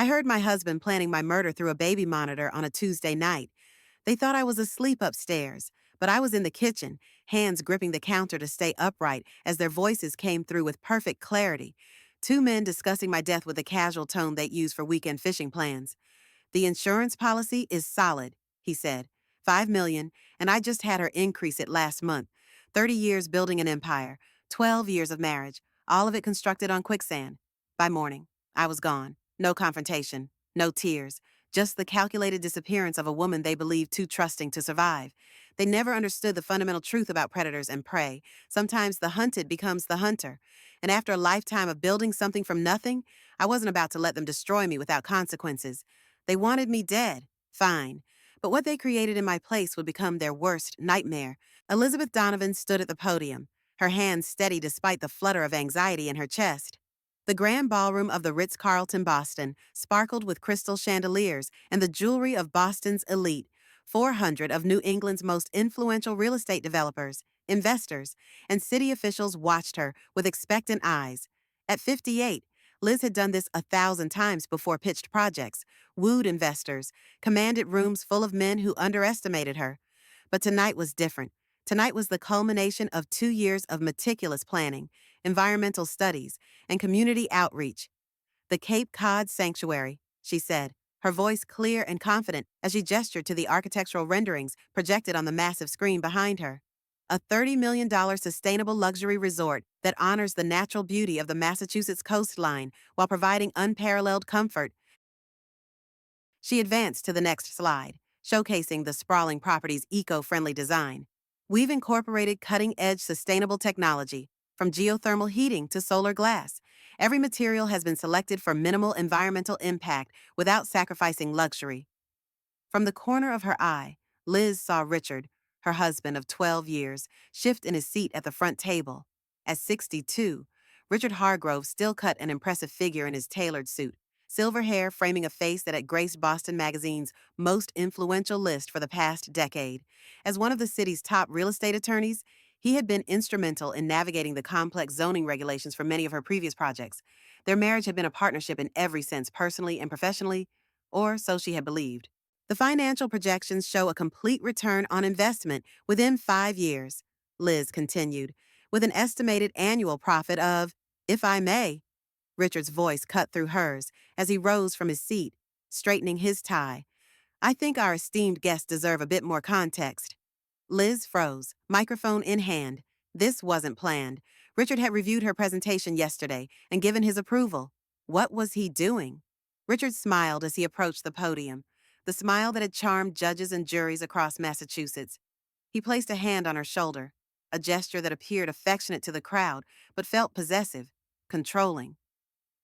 I heard my husband planning my murder through a baby monitor on a Tuesday night. They thought I was asleep upstairs, but I was in the kitchen, hands gripping the counter to stay upright as their voices came through with perfect clarity. Two men discussing my death with the casual tone they'd use for weekend fishing plans. The insurance policy is solid, he said. 5 million, and I just had her increase it last month. 30 years building an empire, 12 years of marriage, all of it constructed on quicksand. By morning, I was gone. No confrontation, no tears, just the calculated disappearance of a woman they believed too trusting to survive. They never understood the fundamental truth about predators and prey. Sometimes the hunted becomes the hunter. And after a lifetime of building something from nothing, I wasn't about to let them destroy me without consequences. They wanted me dead. Fine. But what they created in my place would become their worst nightmare. Elizabeth Donovan stood at the podium, her hands steady despite the flutter of anxiety in her chest. The grand ballroom of the Ritz-Carlton Boston sparkled with crystal chandeliers and the jewelry of Boston's elite. 400 of New England's most influential real estate developers, investors, and city officials watched her with expectant eyes. At 58, Liz had done this 1,000 times before pitched projects, wooed investors, commanded rooms full of men who underestimated her. But tonight was different. Tonight was the culmination of 2 years of meticulous planning, environmental studies, and community outreach. The Cape Cod Sanctuary, she said, her voice clear and confident as she gestured to the architectural renderings projected on the massive screen behind her. A $30 million sustainable luxury resort that honors the natural beauty of the Massachusetts coastline while providing unparalleled comfort. She advanced to the next slide, showcasing the sprawling property's eco-friendly design. We've incorporated cutting-edge sustainable technology, from geothermal heating to solar glass. Every material has been selected for minimal environmental impact without sacrificing luxury. From the corner of her eye, Liz saw Richard, her husband of 12 years, shift in his seat at the front table. At 62, Richard Hargrove still cut an impressive figure in his tailored suit, silver hair framing a face that had graced Boston Magazine's most influential list for the past decade. As one of the city's top real estate attorneys, he had been instrumental in navigating the complex zoning regulations for many of her previous projects. Their marriage had been a partnership in every sense, personally and professionally, or so she had believed. The financial projections show a complete return on investment within 5 years, Liz continued, with an estimated annual profit of, if I may. Richard's voice cut through hers as he rose from his seat, straightening his tie. I think our esteemed guests deserve a bit more context. Liz froze, microphone in hand. This wasn't planned. Richard had reviewed her presentation yesterday and given his approval. What was he doing? Richard smiled as he approached the podium, the smile that had charmed judges and juries across Massachusetts. He placed a hand on her shoulder, a gesture that appeared affectionate to the crowd, but felt possessive, controlling.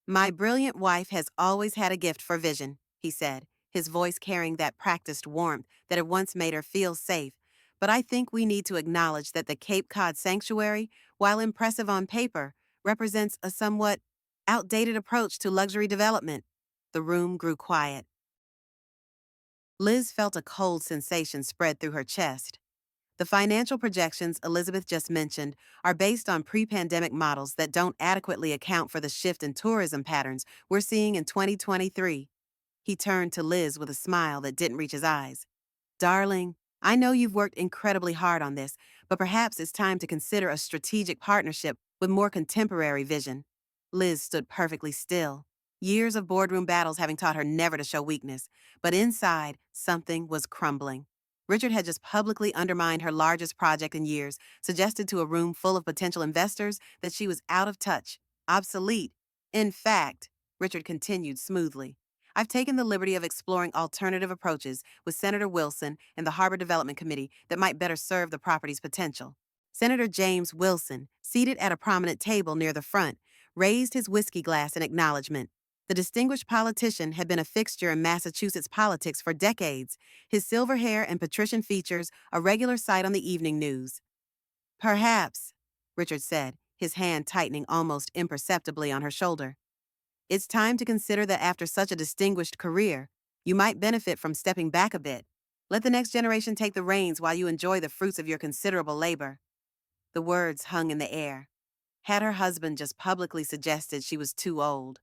My brilliant wife has always had a gift for vision, he said, his voice carrying that practiced warmth that had once made her feel safe. But I think we need to acknowledge that the Cape Cod Sanctuary, while impressive on paper, represents a somewhat outdated approach to luxury development. The room grew quiet. Liz felt a cold sensation spread through her chest. The financial projections Elizabeth just mentioned are based on pre-pandemic models that don't adequately account for the shift in tourism patterns we're seeing in 2023. He turned to Liz with a smile that didn't reach his eyes. Darling, I know you've worked incredibly hard on this, but perhaps it's time to consider a strategic partnership with more contemporary vision. Liz stood perfectly still, years of boardroom battles having taught her never to show weakness, but inside, something was crumbling. Richard had just publicly undermined her largest project in years, suggested to a room full of potential investors that she was out of touch, obsolete. In fact, Richard continued smoothly, I've taken the liberty of exploring alternative approaches with Senator Wilson and the Harbor Development Committee that might better serve the property's potential. Senator James Wilson, seated at a prominent table near the front, raised his whiskey glass in acknowledgement. The distinguished politician had been a fixture in Massachusetts politics for decades, his silver hair and patrician features a regular sight on the evening news. Perhaps, Richard said, his hand tightening almost imperceptibly on her shoulder. It's time to consider that after such a distinguished career, you might benefit from stepping back a bit. Let the next generation take the reins while you enjoy the fruits of your considerable labor. The words hung in the air. Had her husband just publicly suggested she was too old,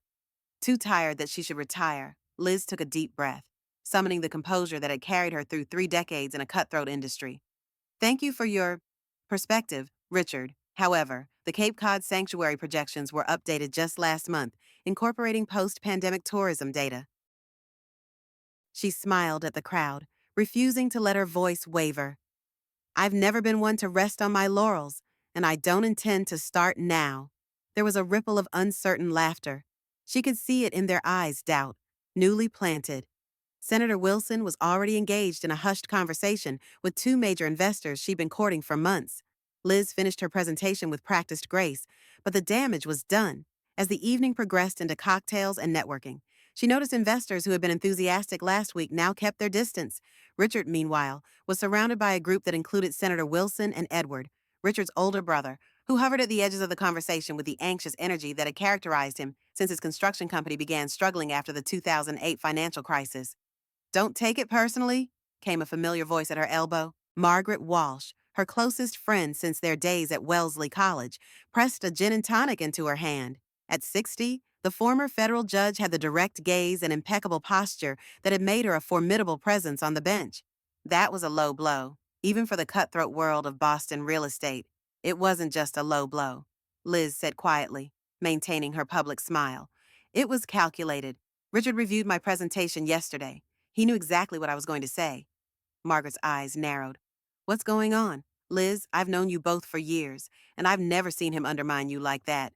too tired that she should retire, Liz took a deep breath, summoning the composure that had carried her through 3 decades in a cutthroat industry. Thank you for your perspective, Richard. However, the Cape Cod sanctuary projections were updated just last month, incorporating post pandemic tourism data. She smiled at the crowd, refusing to let her voice waver. I've never been one to rest on my laurels, and I don't intend to start now. There was a ripple of uncertain laughter. She could see it in their eyes, doubt, newly planted. Senator Wilson was already engaged in a hushed conversation with two major investors she'd been courting for months. Liz finished her presentation with practiced grace, but the damage was done. As the evening progressed into cocktails and networking, she noticed investors who had been enthusiastic last week now kept their distance. Richard, meanwhile, was surrounded by a group that included Senator Wilson and Edward, Richard's older brother, who hovered at the edges of the conversation with the anxious energy that had characterized him since his construction company began struggling after the 2008 financial crisis. Don't take it personally, came a familiar voice at her elbow. Margaret Walsh, her closest friend since their days at Wellesley College, pressed a gin and tonic into her hand. At 60, the former federal judge had the direct gaze and impeccable posture that had made her a formidable presence on the bench. That was a low blow, even for the cutthroat world of Boston real estate. It wasn't just a low blow, Liz said quietly, maintaining her public smile. It was calculated. Richard reviewed my presentation yesterday. He knew exactly what I was going to say. Margaret's eyes narrowed. What's going on? Liz, I've known you both for years, and I've never seen him undermine you like that.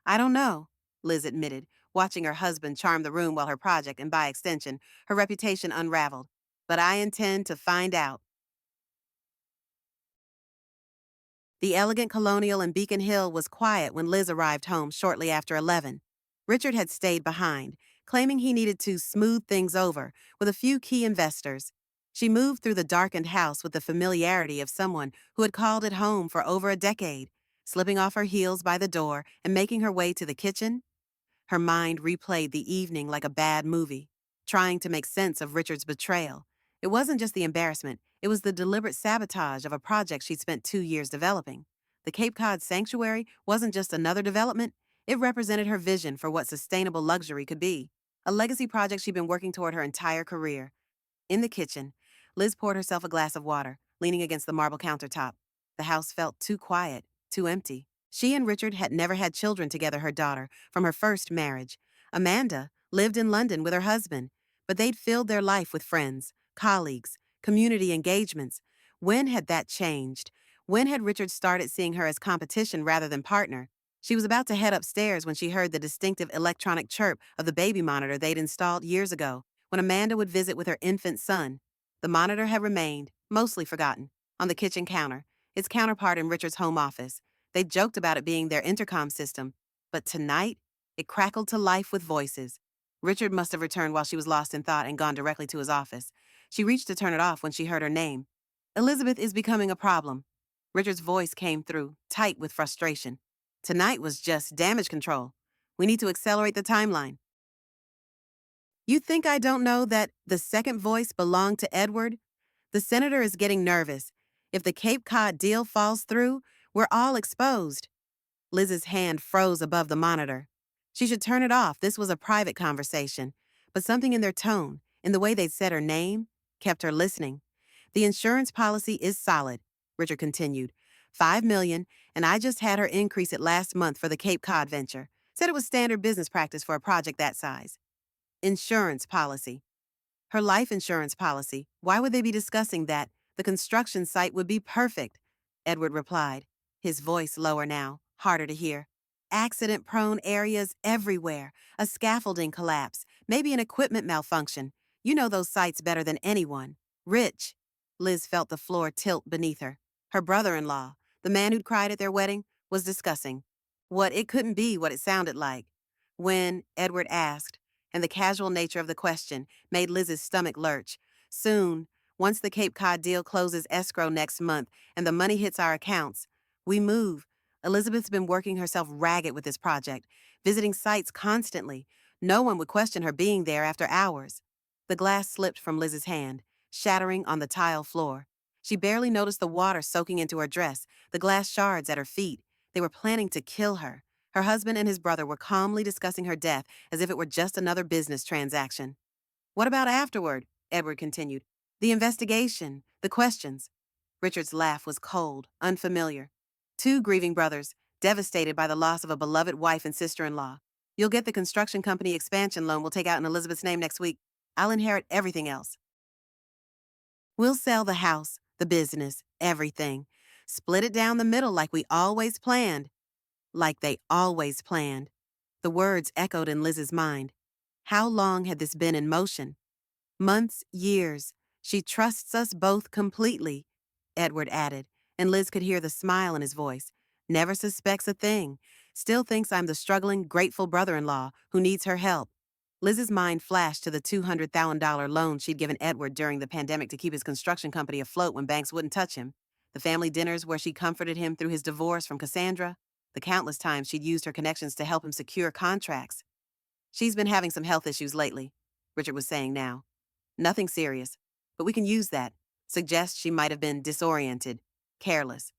I don't know, Liz admitted, watching her husband charm the room while her project, and by extension, her reputation unraveled. But I intend to find out. The elegant colonial in Beacon Hill was quiet when Liz arrived home shortly after 11. Richard had stayed behind, claiming he needed to smooth things over with a few key investors. She moved through the darkened house with the familiarity of someone who had called it home for over a decade, slipping off her heels by the door and making her way to the kitchen. Her mind replayed the evening like a bad movie, trying to make sense of Richard's betrayal. It wasn't just the embarrassment, it was the deliberate sabotage of a project she'd spent 2 years developing. The Cape Cod Sanctuary wasn't just another development, it represented her vision for what sustainable luxury could be, a legacy project she'd been working toward her entire career. In the kitchen, Liz poured herself a glass of water, leaning against the marble countertop. The house felt too quiet, too empty. She and Richard had never had children together, her daughter, from her first marriage. Amanda lived in London with her husband, but they'd filled their life with friends, colleagues, community engagements. When had that changed? When had Richard started seeing her as competition rather than partner? She was about to head upstairs when she heard the distinctive electronic chirp of the baby monitor they'd installed years ago, when Amanda would visit with her infant son. The monitor had remained, mostly forgotten, on the kitchen counter, its counterpart in Richard's home office. They joked about it being their intercom system, but tonight, it crackled to life with voices. Richard must have returned while she was lost in thought and gone directly to his office. She reached to turn it off when she heard her name. Elizabeth is becoming a problem. Richard's voice came through, tight with frustration. Tonight was just damage control. We need to accelerate the timeline. You think I don't know that the second voice belonged to Edward? The senator is getting nervous. If the Cape Cod deal falls through, we're all exposed. Liz's hand froze above the monitor. She should turn it off. This was a private conversation. But something in their tone, in the way they'd said her name, kept her listening. The insurance policy is solid, Richard continued. $5 million, and I just had her increase it last month for the Cape Cod venture. Said it was standard business practice for a project that size. Insurance policy. Her life insurance policy. Why would they be discussing that? The construction site would be perfect, Edward replied, his voice lower now, harder to hear. Accident-prone areas everywhere, a scaffolding collapse, maybe an equipment malfunction. You know those sites better than anyone. Rich. Liz felt the floor tilt beneath her. Her brother-in-law, the man who'd cried at their wedding, was discussing what it couldn't be what it sounded like. When, Edward asked, and the casual nature of the question made Liz's stomach lurch. Soon, once the Cape Cod deal closes escrow next month and the money hits our accounts, we move. Elizabeth's been working herself ragged with this project, visiting sites constantly. No one would question her being there after hours. The glass slipped from Liz's hand, shattering on the tile floor. She barely noticed the water soaking into her dress, the glass shards at her feet. They were planning to kill her. Her husband and his brother were calmly discussing her death as if it were just another business transaction. What about afterward? Edward continued. The investigation, the questions. Richard's laugh was cold, unfamiliar. Two grieving brothers, devastated by the loss of a beloved wife and sister-in-law. You'll get the construction company expansion loan we'll take out in Elizabeth's name next week. I'll inherit everything else. We'll sell the house, the business, everything. Split it down the middle like we always planned. Like they always planned. The words echoed in Liz's mind. How long had this been in motion? Months, years. She trusts us both completely, Edward added, and Liz could hear the smile in his voice. Never suspects a thing. Still thinks I'm the struggling, grateful brother-in-law who needs her help. Liz's mind flashed to the $200,000 loan she'd given Edward during the pandemic to keep his construction company afloat when banks wouldn't touch him. The family dinners where she comforted him through his divorce from Cassandra. The countless times she'd used her connections to help him secure contracts. She's been having some health issues lately, Richard was saying now. Nothing serious, but we can use that. Suggests she might have been disoriented, careless.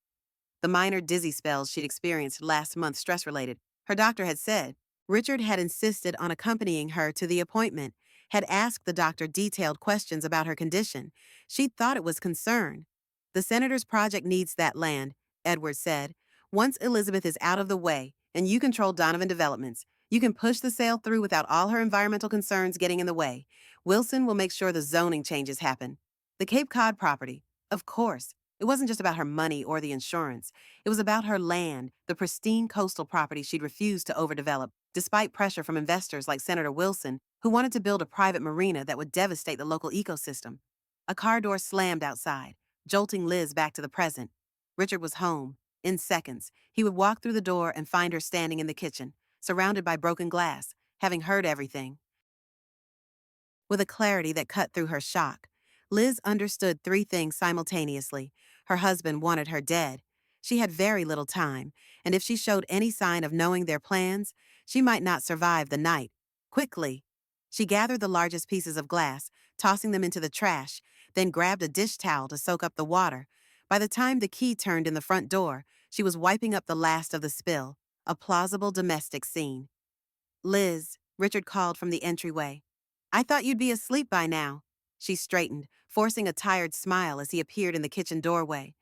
The minor dizzy spells she'd experienced last month stress-related, her doctor had said. Richard had insisted on accompanying her to the appointment, had asked the doctor detailed questions about her condition. She'd thought it was concern. The senator's project needs that land, Edward said. Once Elizabeth is out of the way, and you control Donovan Developments, you can push the sale through without all her environmental concerns getting in the way. Wilson will make sure the zoning changes happen. The Cape Cod property, of course. It wasn't just about her money or the insurance. It was about her land, the pristine coastal property she'd refused to overdevelop, despite pressure from investors like Senator Wilson, who wanted to build a private marina that would devastate the local ecosystem. A car door slammed outside, jolting Liz back to the present. Richard was home. In seconds, he would walk through the door and find her standing in the kitchen, surrounded by broken glass, having heard everything. With a clarity that cut through her shock, Liz understood three things simultaneously. Her husband wanted her dead. She had very little time, and if she showed any sign of knowing their plans, she might not survive the night. Quickly, she gathered the largest pieces of glass, tossing them into the trash, then grabbed a dish towel to soak up the water. By the time the key turned in the front door, she was wiping up the last of the spill, a plausible domestic scene. Liz, Richard called from the entryway. I thought you'd be asleep by now. She straightened, forcing a tired smile as he appeared in the kitchen doorway.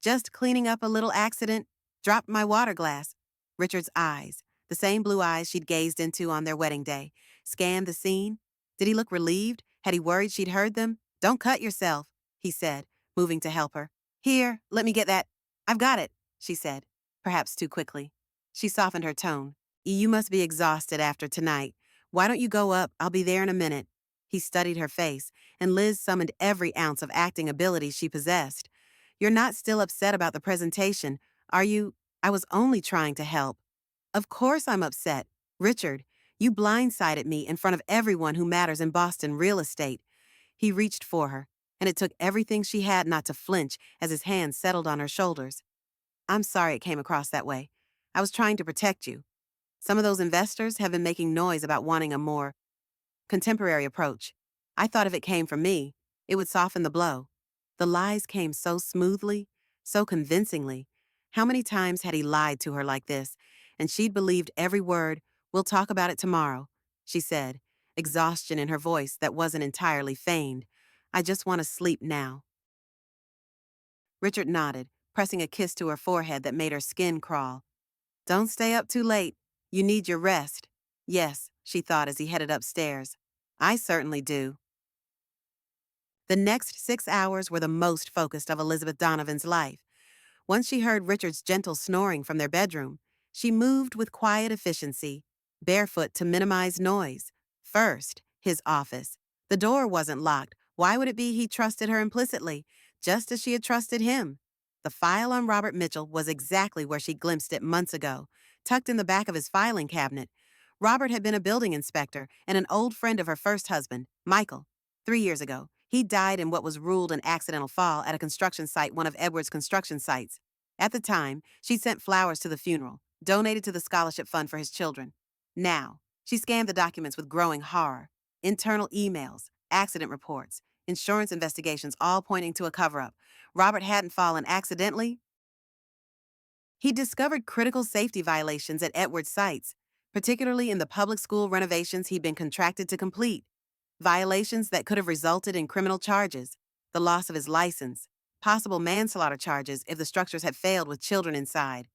Just cleaning up a little accident. Dropped my water glass. Richard's eyes, the same blue eyes she'd gazed into on their wedding day, scanned the scene. Did he look relieved? Had he worried she'd heard them? Don't cut yourself, he said, moving to help her. Here, let me get that. I've got it, she said, perhaps too quickly. She softened her tone. You must be exhausted after tonight. Why don't you go up? I'll be there in a minute. He studied her face, and Liz summoned every ounce of acting ability she possessed. You're not still upset about the presentation, are you? I was only trying to help. Of course I'm upset. Richard, you blindsided me in front of everyone who matters in Boston real estate. He reached for her, and it took everything she had not to flinch as his hands settled on her shoulders. I'm sorry it came across that way. I was trying to protect you. Some of those investors have been making noise about wanting a more contemporary approach. I thought if it came from me, it would soften the blow. The lies came so smoothly, so convincingly. How many times had he lied to her like this? And she'd believed every word. We'll talk about it tomorrow, she said, exhaustion in her voice that wasn't entirely feigned. I just want to sleep now. Richard nodded, pressing a kiss to her forehead that made her skin crawl. Don't stay up too late. You need your rest. Yes, she thought as he headed upstairs. I certainly do. The next 6 hours were the most focused of Elizabeth Donovan's life. Once she heard Richard's gentle snoring from their bedroom, she moved with quiet efficiency, barefoot to minimize noise. First, his office. The door wasn't locked. Why would it be he trusted her implicitly, just as she had trusted him? The file on Robert Mitchell was exactly where she glimpsed it months ago, tucked in the back of his filing cabinet. Robert had been a building inspector and an old friend of her first husband, Michael. 3 years ago, he died in what was ruled an accidental fall at a construction site, one of Edward's construction sites. At the time, she sent flowers to the funeral, donated to the scholarship fund for his children. Now, she scanned the documents with growing horror. Internal emails, accident reports, insurance investigations, all pointing to a cover-up. Robert hadn't fallen accidentally. He discovered critical safety violations at Edward's sites, particularly in the public school renovations he'd been contracted to complete. violations that could have resulted in criminal charges, the loss of his license, possible manslaughter charges if the structures had failed with children inside.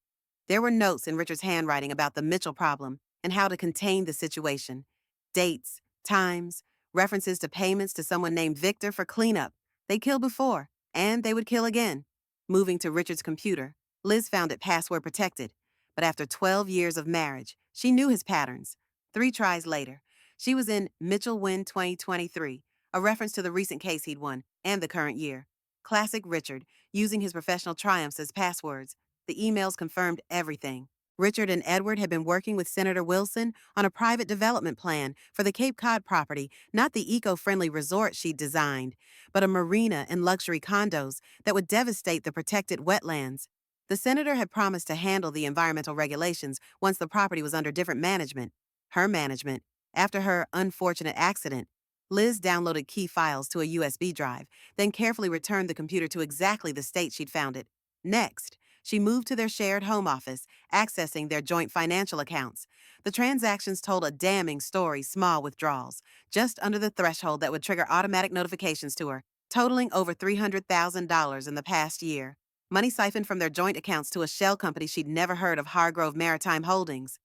There were notes in Richard's handwriting about the Mitchell problem and how to contain the situation. Dates, times, references to payments to someone named Victor for cleanup. They killed before, and they would kill again. Moving to Richard's computer, Liz found it password protected. But after 12 years of marriage, she knew his patterns. 3 tries later, she was in Mitchell Win 2023, a reference to the recent case he'd won and the current year. Classic Richard, using his professional triumphs as passwords. The emails confirmed everything. Richard and Edward had been working with Senator Wilson on a private development plan for the Cape Cod property, not the eco-friendly resort she'd designed, but a marina and luxury condos that would devastate the protected wetlands. The senator had promised to handle the environmental regulations once the property was under different management. Her management. After her unfortunate accident, Liz downloaded key files to a USB drive, then carefully returned the computer to exactly the state she'd found it. Next, she moved to their shared home office, accessing their joint financial accounts. The transactions told a damning story, small withdrawals, just under the threshold that would trigger automatic notifications to her, totaling over $300,000 in the past year. Money siphoned from their joint accounts to a shell company she'd never heard of, Hargrove Maritime Holdings.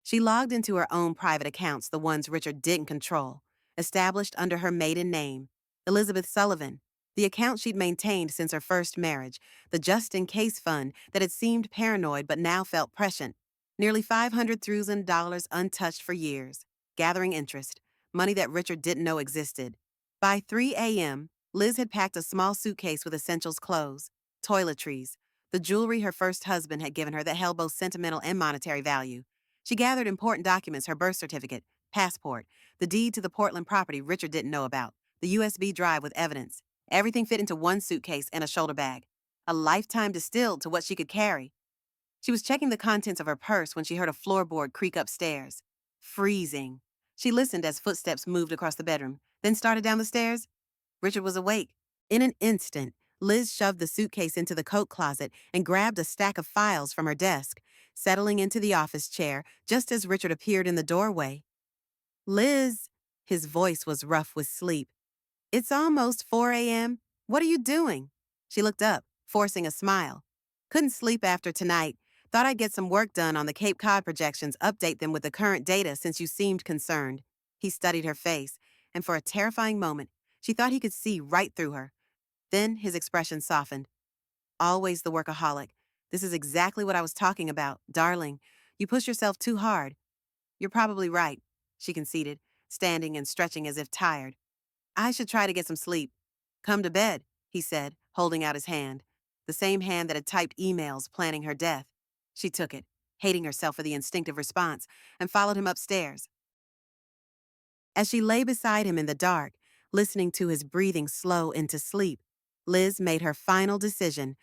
She logged into her own private accounts, the ones Richard didn't control, established under her maiden name, Elizabeth Sullivan, the account she'd maintained since her first marriage, the just-in-case fund that had seemed paranoid but now felt prescient. Nearly $500,000 untouched for years, gathering interest, money that Richard didn't know existed. By 3 a.m., Liz had packed a small suitcase with essentials clothes, toiletries, the jewelry her first husband had given her that held both sentimental and monetary value. She gathered important documents, her birth certificate, passport, the deed to the Portland property Richard didn't know about, the USB drive with evidence. Everything fit into one suitcase and a shoulder bag. A lifetime distilled to what she could carry. She was checking the contents of her purse when she heard a floorboard creak upstairs. Freezing. She listened as footsteps moved across the bedroom, then started down the stairs. Richard was awake. In an instant, Liz shoved the suitcase into the coat closet and grabbed a stack of files from her desk, settling into the office chair just as Richard appeared in the doorway. Liz, his voice was rough with sleep. It's almost 4 a.m. What are you doing? She looked up, forcing a smile. Couldn't sleep after tonight. Thought I'd get some work done on the Cape Cod projections, update them with the current data since you seemed concerned. He studied her face, and for a terrifying moment, she thought he could see right through her. Then his expression softened. Always the workaholic. This is exactly what I was talking about, darling. You push yourself too hard. You're probably right, she conceded, standing and stretching as if tired. I should try to get some sleep. Come to bed, he said, holding out his hand. The same hand that had typed emails planning her death. She took it, hating herself for the instinctive response, and followed him upstairs. As she lay beside him in the dark, listening to his breathing slow into sleep, Liz made her final decision.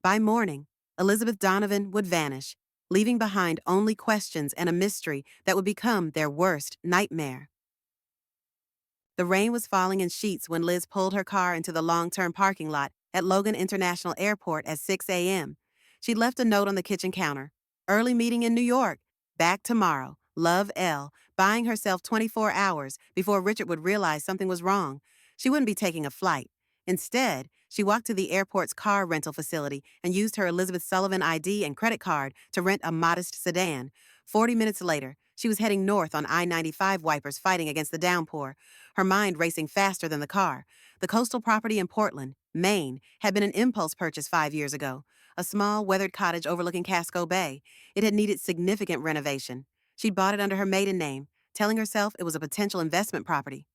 By morning, Elizabeth Donovan would vanish, leaving behind only questions and a mystery that would become their worst nightmare. The rain was falling in sheets when Liz pulled her car into the long-term parking lot at Logan International Airport at 6 a.m. She'd left a note on the kitchen counter. Early meeting in New York. Back tomorrow. Love, Elle. Buying herself 24 hours before Richard would realize something was wrong. She wouldn't be taking a flight. Instead, she walked to the airport's car rental facility and used her Elizabeth Sullivan ID and credit card to rent a modest sedan. 40 minutes later, she was heading north on I-95 wipers fighting against the downpour, her mind racing faster than the car. The coastal property in Portland, Maine, had been an impulse purchase 5 years ago, a small, weathered cottage overlooking Casco Bay. It had needed significant renovation. She'd bought it under her maiden name, telling herself it was a potential investment property.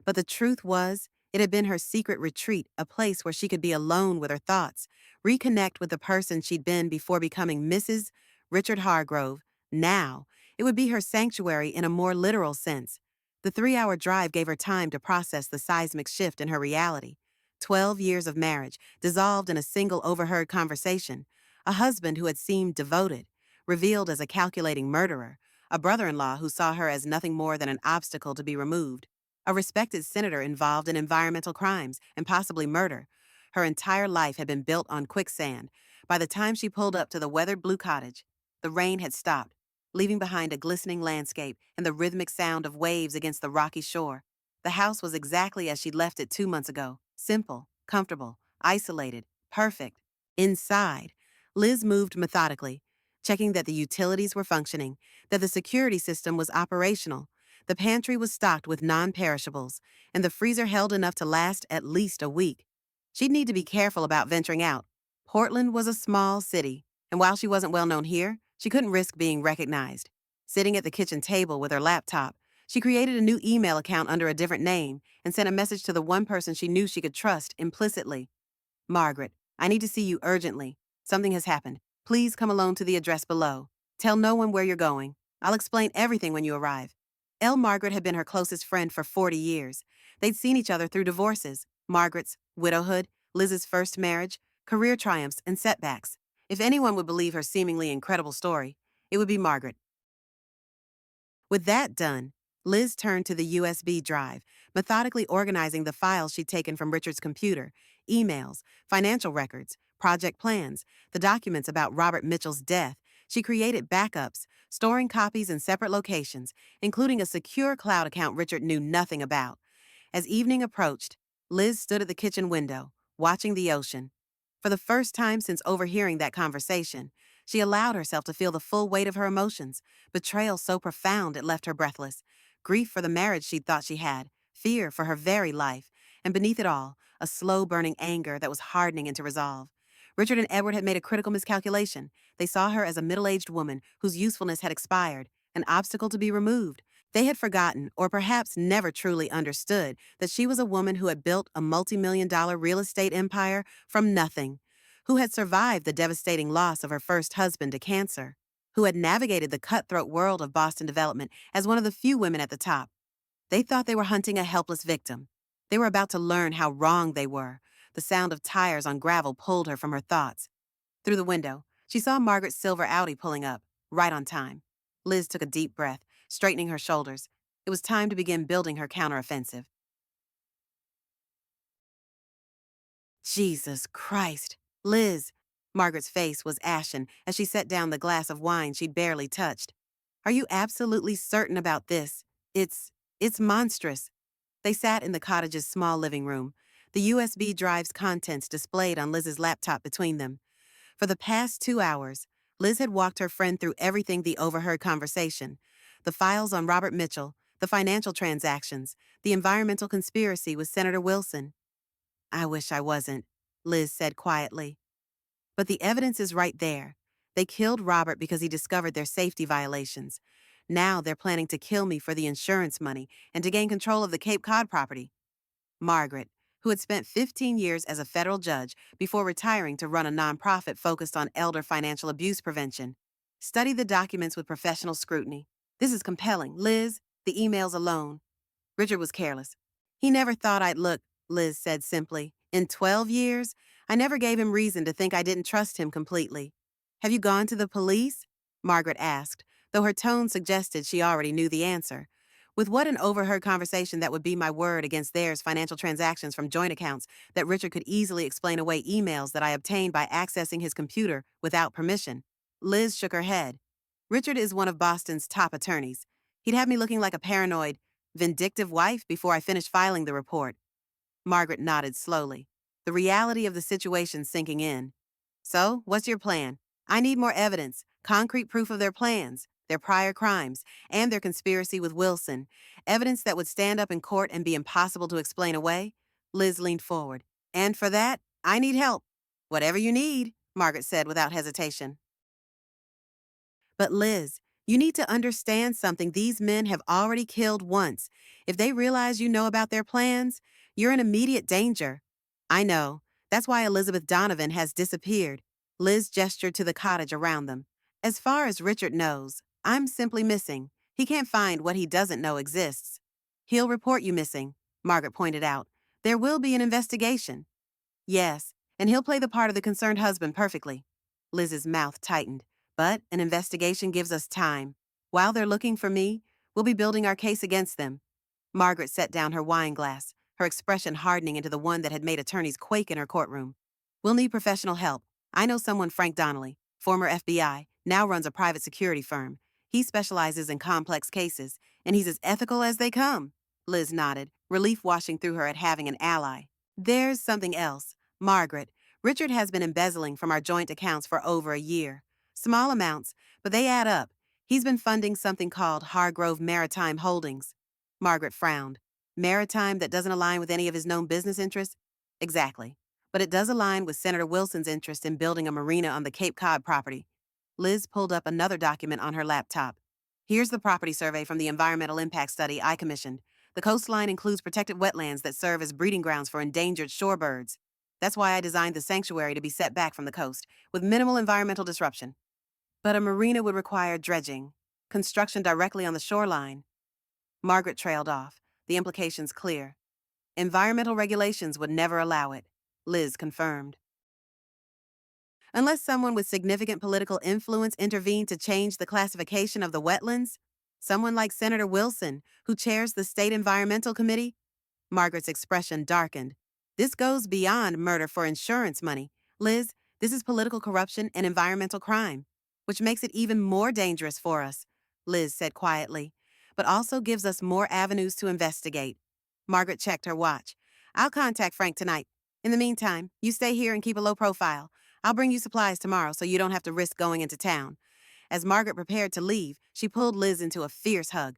But the truth was, it had been her secret retreat, a place where she could be alone with her thoughts, reconnect with the person she'd been before becoming Mrs. Richard Hargrove. Now, it would be her sanctuary in a more literal sense. The 3-hour drive gave her time to process the seismic shift in her reality. 12 years of marriage, dissolved in a single overheard conversation. A husband who had seemed devoted, revealed as a calculating murderer. A brother-in-law who saw her as nothing more than an obstacle to be removed. A respected senator involved in environmental crimes and possibly murder. Her entire life had been built on quicksand. By the time she pulled up to the weathered blue cottage, the rain had stopped. leaving behind a glistening landscape and the rhythmic sound of waves against the rocky shore. The house was exactly as she'd left it 2 months ago: simple, comfortable, isolated, perfect. Inside, Liz moved methodically, checking that the utilities were functioning, that the security system was operational, the pantry was stocked with non perishables, and the freezer held enough to last at least a week. She'd need to be careful about venturing out. Portland was a small city, and while she wasn't well known here, she couldn't risk being recognized. Sitting at the kitchen table with her laptop, she created a new email account under a different name and sent a message to the one person she knew she could trust implicitly. Margaret, I need to see you urgently. Something has happened. Please come alone to the address below. Tell no one where you're going. I'll explain everything when you arrive. Margaret had been her closest friend for 40 years. They'd seen each other through divorces: Margaret's, widowhood, Liz's first marriage, career triumphs, and setbacks. If anyone would believe her seemingly incredible story, it would be Margaret. With that done, Liz turned to the USB drive, methodically organizing the files she'd taken from Richard's computer: emails, financial records, project plans, the documents about Robert Mitchell's death. She created backups, storing copies in separate locations, including a secure cloud account Richard knew nothing about. As evening approached, Liz stood at the kitchen window, watching the ocean. For the first time since overhearing that conversation, she allowed herself to feel the full weight of her emotions: betrayal so profound it left her breathless, grief for the marriage she'd thought she had, fear for her very life, and beneath it all, a slow-burning anger that was hardening into resolve. Richard and Edward had made a critical miscalculation. They saw her as a middle-aged woman whose usefulness had expired, an obstacle to be removed. They had forgotten, or perhaps never truly understood, that she was a woman who had built a multi-million-dollar real estate empire from nothing, who had survived the devastating loss of her first husband to cancer, who had navigated the cutthroat world of Boston development as one of the few women at the top. They thought they were hunting a helpless victim. They were about to learn how wrong they were. The sound of tires on gravel pulled her from her thoughts. Through the window, she saw Margaret's silver Audi pulling up, right on time. Liz took a deep breath, straightening her shoulders. It was time to begin building her counteroffensive. Jesus Christ. Liz. Margaret's face was ashen as she set down the glass of wine she'd barely touched. Are you absolutely certain about this? It's monstrous. They sat in the cottage's small living room, the USB drive's contents displayed on Liz's laptop between them. For the past 2 hours, Liz had walked her friend through everything: the overheard conversation, the files on Robert Mitchell, the financial transactions, the environmental conspiracy with Senator Wilson. I wish I wasn't, Liz said quietly. But the evidence is right there. They killed Robert because he discovered their safety violations. Now they're planning to kill me for the insurance money and to gain control of the Cape Cod property. Margaret, who had spent 15 years as a federal judge before retiring to run a nonprofit focused on elder financial abuse prevention, studied the documents with professional scrutiny. This is compelling, Liz, the emails alone. Richard was careless. He never thought I'd look, Liz said simply. In 12 years, I never gave him reason to think I didn't trust him completely. Have you gone to the police? Margaret asked, though her tone suggested she already knew the answer. With what an overheard conversation that would be my word against theirs: financial transactions from joint accounts that Richard could easily explain away, emails that I obtained by accessing his computer without permission. Liz shook her head. Richard is one of Boston's top attorneys. He'd have me looking like a paranoid, vindictive wife before I finished filing the report. Margaret nodded slowly, the reality of the situation sinking in. So, what's your plan? I need more evidence, concrete proof of their plans, their prior crimes, and their conspiracy with Wilson. Evidence that would stand up in court and be impossible to explain away. Liz leaned forward. And for that, I need help. Whatever you need, Margaret said without hesitation. But Liz, you need to understand something. These men have already killed once. If they realize you know about their plans, you're in immediate danger. I know. That's why Elizabeth Donovan has disappeared. Liz gestured to the cottage around them. As far as Richard knows, I'm simply missing. He can't find what he doesn't know exists. He'll report you missing, Margaret pointed out. There will be an investigation. Yes, and he'll play the part of the concerned husband perfectly. Liz's mouth tightened. But an investigation gives us time. While they're looking for me, we'll be building our case against them. Margaret set down her wine glass, her expression hardening into the one that had made attorneys quake in her courtroom. We'll need professional help. I know someone: Frank Donnelly, former FBI, now runs a private security firm. He specializes in complex cases, and he's as ethical as they come. Liz nodded, relief washing through her at having an ally. There's something else. Margaret, Richard has been embezzling from our joint accounts for over a year. Small amounts, but they add up. He's been funding something called Hargrove Maritime Holdings. Margaret frowned. Maritime that doesn't align with any of his known business interests? Exactly. But it does align with Senator Wilson's interest in building a marina on the Cape Cod property. Liz pulled up another document on her laptop. Here's the property survey from the environmental impact study I commissioned. The coastline includes protected wetlands that serve as breeding grounds for endangered shorebirds. That's why I designed the sanctuary to be set back from the coast, with minimal environmental disruption. But a marina would require dredging, construction directly on the shoreline. Margaret trailed off, the implications clear. Environmental regulations would never allow it, Liz confirmed. Unless someone with significant political influence intervened to change the classification of the wetlands, someone like Senator Wilson, who chairs the State Environmental Committee. Margaret's expression darkened. This goes beyond murder for insurance money. Liz, this is political corruption and environmental crime, which makes it even more dangerous for us, Liz said quietly, but also gives us more avenues to investigate. Margaret checked her watch. I'll contact Frank tonight. In the meantime, you stay here and keep a low profile. I'll bring you supplies tomorrow so you don't have to risk going into town. As Margaret prepared to leave, she pulled Liz into a fierce hug.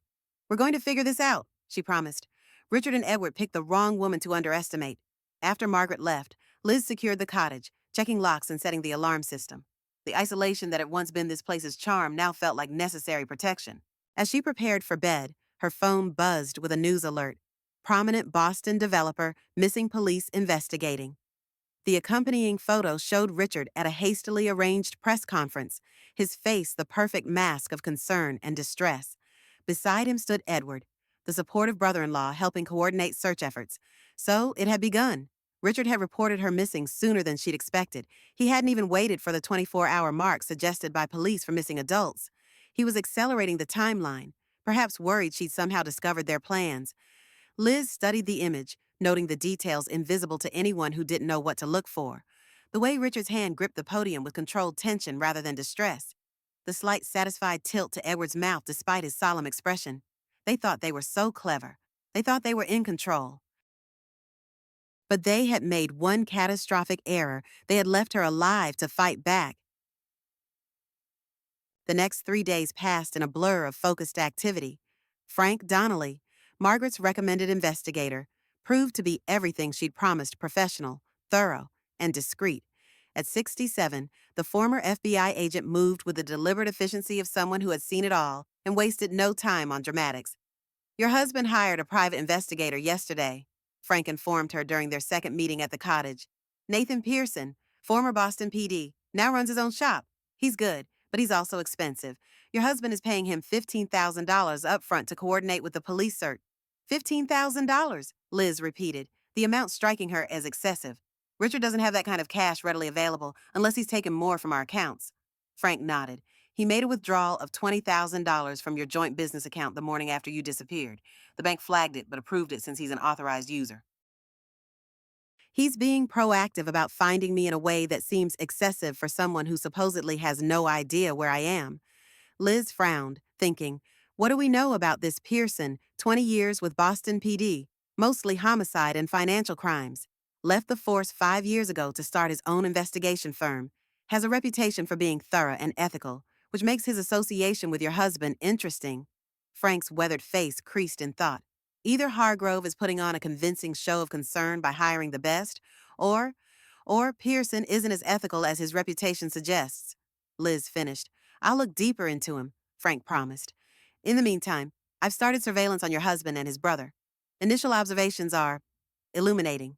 We're going to figure this out, she promised. Richard and Edward picked the wrong woman to underestimate. After Margaret left, Liz secured the cottage, checking locks and setting the alarm system. The isolation that had once been this place's charm now felt like necessary protection. As she prepared for bed, her phone buzzed with a news alert. Prominent Boston developer, missing police investigating. The accompanying photo showed Richard at a hastily arranged press conference, his face the perfect mask of concern and distress. Beside him stood Edward, the supportive brother-in-law helping coordinate search efforts. So it had begun. Richard had reported her missing sooner than she'd expected. He hadn't even waited for the 24-hour mark suggested by police for missing adults. He was accelerating the timeline, perhaps worried she'd somehow discovered their plans. Liz studied the image, noting the details invisible to anyone who didn't know what to look for. The way Richard's hand gripped the podium with controlled tension rather than distress. The slight satisfied tilt to Edward's mouth despite his solemn expression. They thought they were so clever. They thought they were in control. But they had made one catastrophic error. They had left her alive to fight back. The next 3 days passed in a blur of focused activity. Frank Donnelly, Margaret's recommended investigator, proved to be everything she'd promised: professional, thorough, and discreet. At 67, the former FBI agent moved with the deliberate efficiency of someone who had seen it all and wasted no time on dramatics. Your husband hired a private investigator yesterday, Frank informed her during their second meeting at the cottage. Nathan Pearson, former Boston PD, now runs his own shop. He's good, but he's also expensive. Your husband is paying him $15,000 up front to coordinate with the police search. $15,000, Liz repeated, the amount striking her as excessive. Richard doesn't have that kind of cash readily available unless he's taken more from our accounts. Frank nodded. He made a withdrawal of $20,000 from your joint business account the morning after you disappeared. The bank flagged it but approved it since he's an authorized user. He's being proactive about finding me in a way that seems excessive for someone who supposedly has no idea where I am. Liz frowned, thinking, what do we know about this Pearson, 20 years with Boston PD, mostly homicide and financial crimes? Left the force 5 years ago to start his own investigation firm. Has a reputation for being thorough and ethical, which makes his association with your husband interesting. Frank's weathered face creased in thought. Either Hargrove is putting on a convincing show of concern by hiring the best, or Pearson isn't as ethical as his reputation suggests. Liz finished. I'll look deeper into him, Frank promised. In the meantime, I've started surveillance on your husband and his brother. Initial observations are illuminating.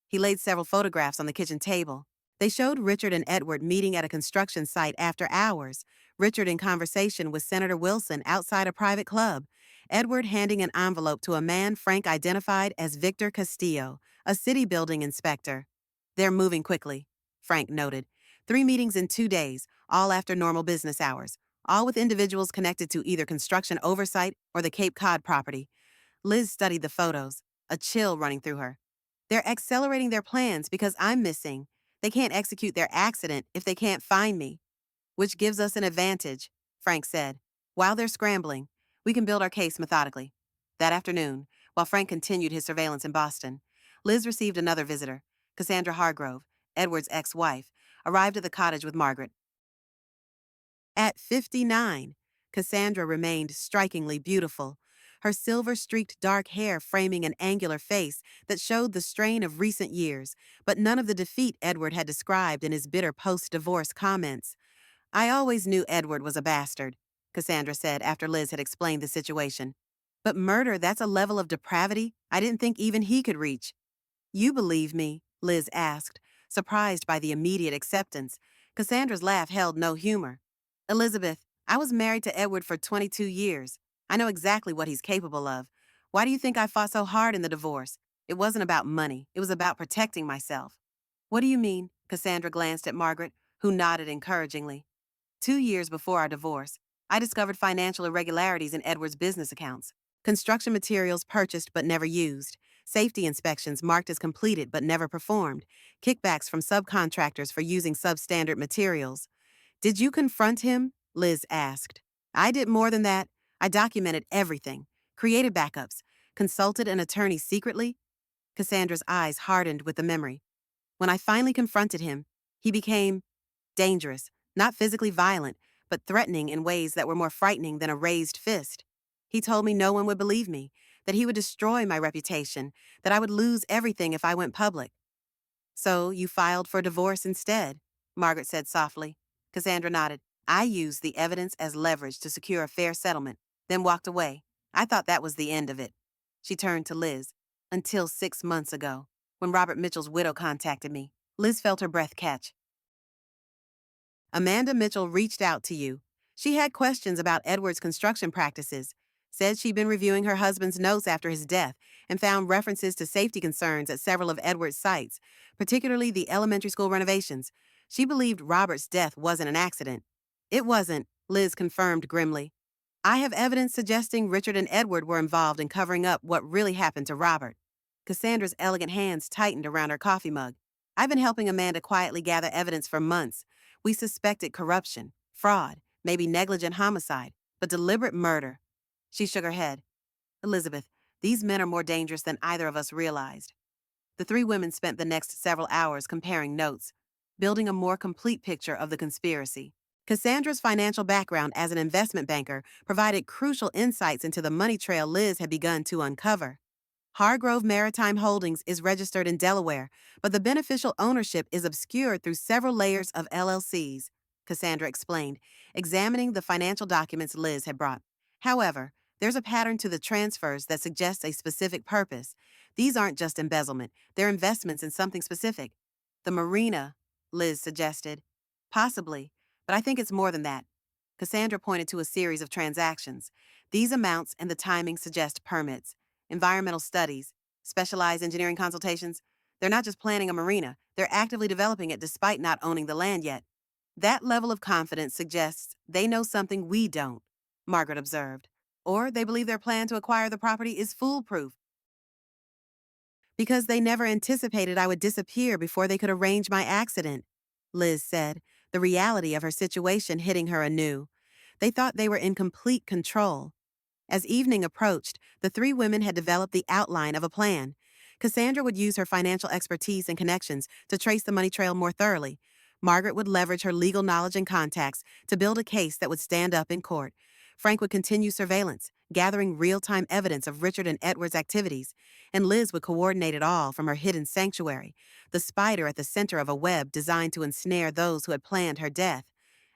He laid several photographs on the kitchen table. They showed Richard and Edward meeting at a construction site after hours, Richard in conversation with Senator Wilson outside a private club, Edward handing an envelope to a man Frank identified as Victor Castillo, a city building inspector. They're moving quickly, Frank noted. 3 meetings in 2 days, all after normal business hours, all with individuals connected to either construction oversight or the Cape Cod property. Liz studied the photos, a chill running through her. They're accelerating their plans because I'm missing. They can't execute their accident if they can't find me. Which gives us an advantage, Frank said. While they're scrambling, we can build our case methodically. That afternoon, while Frank continued his surveillance in Boston, Liz received another visitor. Cassandra Hargrove, Edward's ex-wife, arrived at the cottage with Margaret. At 59, Cassandra remained strikingly beautiful, her silver-streaked dark hair framing an angular face that showed the strain of recent years, but none of the defeat Edward had described in his bitter post-divorce comments. "I always knew Edward was a bastard," Cassandra said after Liz had explained the situation. "But murder, that's a level of depravity I didn't think even he could reach." "You believe me?" Liz asked, surprised by the immediate acceptance. Cassandra's laugh held no humor. "Elizabeth, I was married to Edward for 22 years. I know exactly what he's capable of. Why do you think I fought so hard in the divorce? It wasn't about money. It was about protecting myself." "What do you mean?" Cassandra glanced at Margaret, who nodded encouragingly. 2 years before our divorce, I discovered financial irregularities in Edward's business accounts. Construction materials purchased but never used, safety inspections marked as completed but never performed, kickbacks from subcontractors for using substandard materials. "Did you confront him?" Liz asked. "I did more than that. I documented everything, created backups, consulted an attorney secretly." Cassandra's eyes hardened with the memory. "When I finally confronted him, he became dangerous, not physically violent, but threatening in ways that were more frightening than a raised fist. He told me no one would believe me, that he would destroy my reputation, that I would lose everything if I went public." "So you filed for divorce instead," Margaret said softly. Cassandra nodded. "I used the evidence as leverage to secure a fair settlement, then walked away. I thought that was the end of it." She turned to Liz. "Until 6 months ago, when Robert Mitchell's widow contacted me." Liz felt her breath catch. "Amanda Mitchell reached out to you. She had questions about Edward's construction practices, said she'd been reviewing her husband's notes after his death and found references to safety concerns at several of Edward's sites, particularly the elementary school renovations. She believed Robert's death wasn't an accident." "It wasn't," Liz confirmed grimly. "I have evidence suggesting Richard and Edward were involved in covering up what really happened to Robert." Cassandra's elegant hands tightened around her coffee mug. "I've been helping Amanda quietly gather evidence for months. We suspected corruption, fraud, maybe negligent homicide, but deliberate murder." She shook her head. "Elizabeth, these men are more dangerous than either of us realized." The three women spent the next several hours comparing notes, building a more complete picture of the conspiracy. Cassandra's financial background as an investment banker provided crucial insights into the money trail Liz had begun to uncover. Hargrove Maritime Holdings is registered in Delaware, but the beneficial ownership is obscured through several layers of LLCs, Cassandra explained, examining the financial documents Liz had brought. "However, there's a pattern to the transfers that suggests a specific purpose. These aren't just embezzlement, they're investments in something specific." "The marina," Liz suggested. "Possibly, but I think it's more than that." Cassandra pointed to a series of transactions. "These amounts and the timing suggest permits, environmental studies, specialized engineering consultations. They're not just planning a marina, they're actively developing it despite not owning the land yet." "That level of confidence suggests they know something we don't," Margaret observed. "Or they believe their plan to acquire the property is foolproof, because they never anticipated I would disappear before they could arrange my accident," Liz said, the reality of her situation hitting her anew. They thought they were in complete control. As evening approached, the three women had developed the outline of a plan. Cassandra would use her financial expertise and connections to trace the money trail more thoroughly. Margaret would leverage her legal knowledge and contacts to build a case that would stand up in court. Frank would continue surveillance, gathering real-time evidence of Richard and Edward's activities. And Liz would coordinate it all from her hidden sanctuary, the spider at the center of a web designed to ensnare those who had planned her death.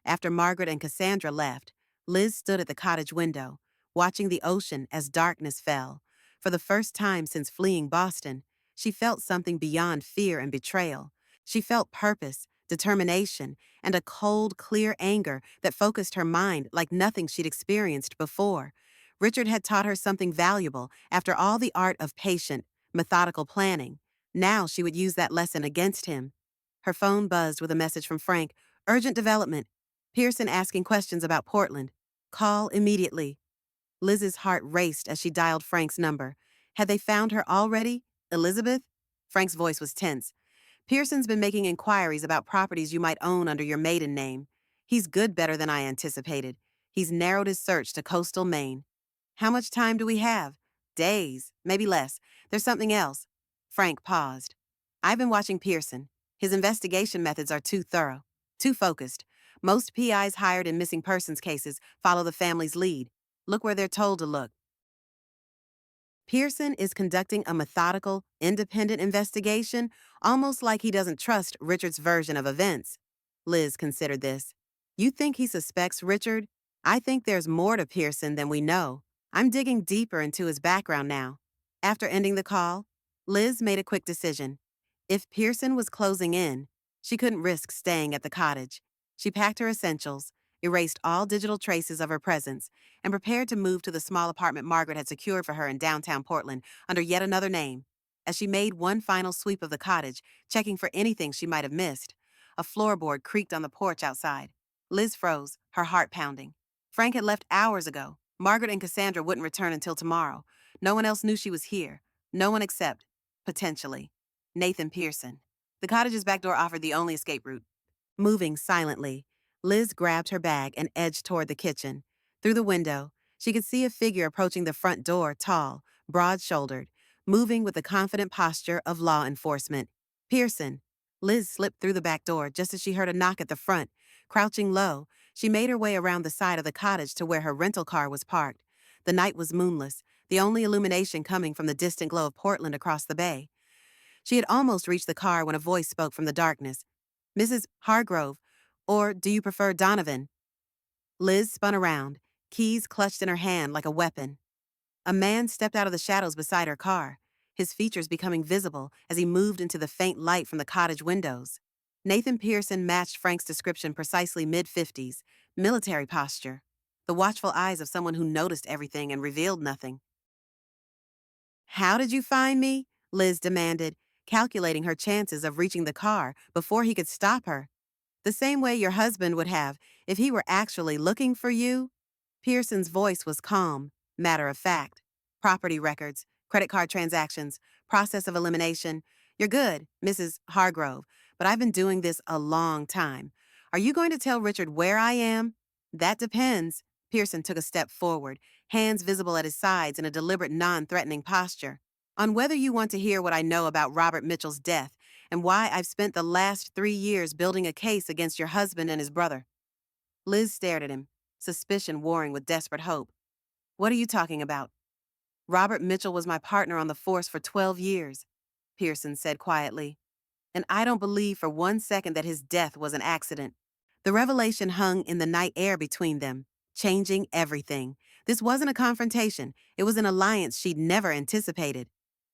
After Margaret and Cassandra left, Liz stood at the cottage window, watching the ocean as darkness fell. For the first time since fleeing Boston, she felt something beyond fear and betrayal. She felt purpose, determination, and a cold, clear anger that focused her mind like nothing she'd experienced before. Richard had taught her something valuable after all the art of patient, methodical planning. Now she would use that lesson against him. Her phone buzzed with a message from Frank. "Urgent development. Pearson asking questions about Portland. Call immediately." Liz's heart raced as she dialed Frank's number. Had they found her already? "Elizabeth?" Frank's voice was tense. "Pearson's been making inquiries about properties you might own under your maiden name. He's good better than I anticipated. He's narrowed his search to coastal Maine. How much time do we have? Days, maybe less. There's something else. Frank paused. I've been watching Pearson. His investigation methods are too thorough, too focused. Most PIs hired in missing persons cases follow the family's lead. Look where they're told to look. Pearson is conducting a methodical, independent investigation, almost like he doesn't trust Richard's version of events. Liz considered this. You think he suspects Richard? I think there's more to Pearson than we know. I'm digging deeper into his background now. After ending the call, Liz made a quick decision. If Pearson was closing in, she couldn't risk staying at the cottage. She packed her essentials, erased all digital traces of her presence, and prepared to move to the small apartment Margaret had secured for her in downtown Portland under yet another name. As she made one final sweep of the cottage, checking for anything she might have missed, a floorboard creaked on the porch outside. Liz froze, her heart pounding. Frank had left hours ago. Margaret and Cassandra wouldn't return until tomorrow. No one else knew she was here. No one except, potentially, Nathan Pearson. The cottage's back door offered the only escape route. Moving silently, Liz grabbed her bag and edged toward the kitchen. Through the window, she could see a figure approaching the front door, tall, broad-shouldered, moving with the confident posture of law enforcement. Pearson. Liz slipped through the back door just as she heard a knock at the front. Crouching low, she made her way around the side of the cottage to where her rental car was parked. The night was moonless, the only illumination coming from the distant glow of Portland across the bay. She had almost reached the car when a voice spoke from the darkness. Mrs. Hargrove, or do you prefer Donovan? Liz spun around, keys clutched in her hand like a weapon. A man stepped out of the shadows beside her car, his features becoming visible as he moved into the faint light from the cottage windows. Nathan Pearson matched Frank's description precisely mid-50s, military posture, the watchful eyes of someone who noticed everything and revealed nothing. How did you find me? Liz demanded, calculating her chances of reaching the car before he could stop her. The same way your husband would have if he were actually looking for you? Pearson's voice was calm, matter of fact. Property records, credit card transactions, process of elimination. You're good, Mrs. Hargrove, but I've been doing this a long time. Are you going to tell Richard where I am? That depends. Pearson took a step forward, hands visible at his sides in a deliberate, non-threatening posture. On whether you want to hear what I know about Robert Mitchell's death and why I've spent the last 3 years building a case against your husband and his brother. Liz stared at him, suspicion warring with desperate hope. What are you talking about? Robert Mitchell was my partner on the force for 12 years, Pearson said quietly. And I don't believe for 1 second that his death was an accident. The revelation hung in the night air between them, changing everything. This wasn't a confrontation. It was an alliance she'd never anticipated.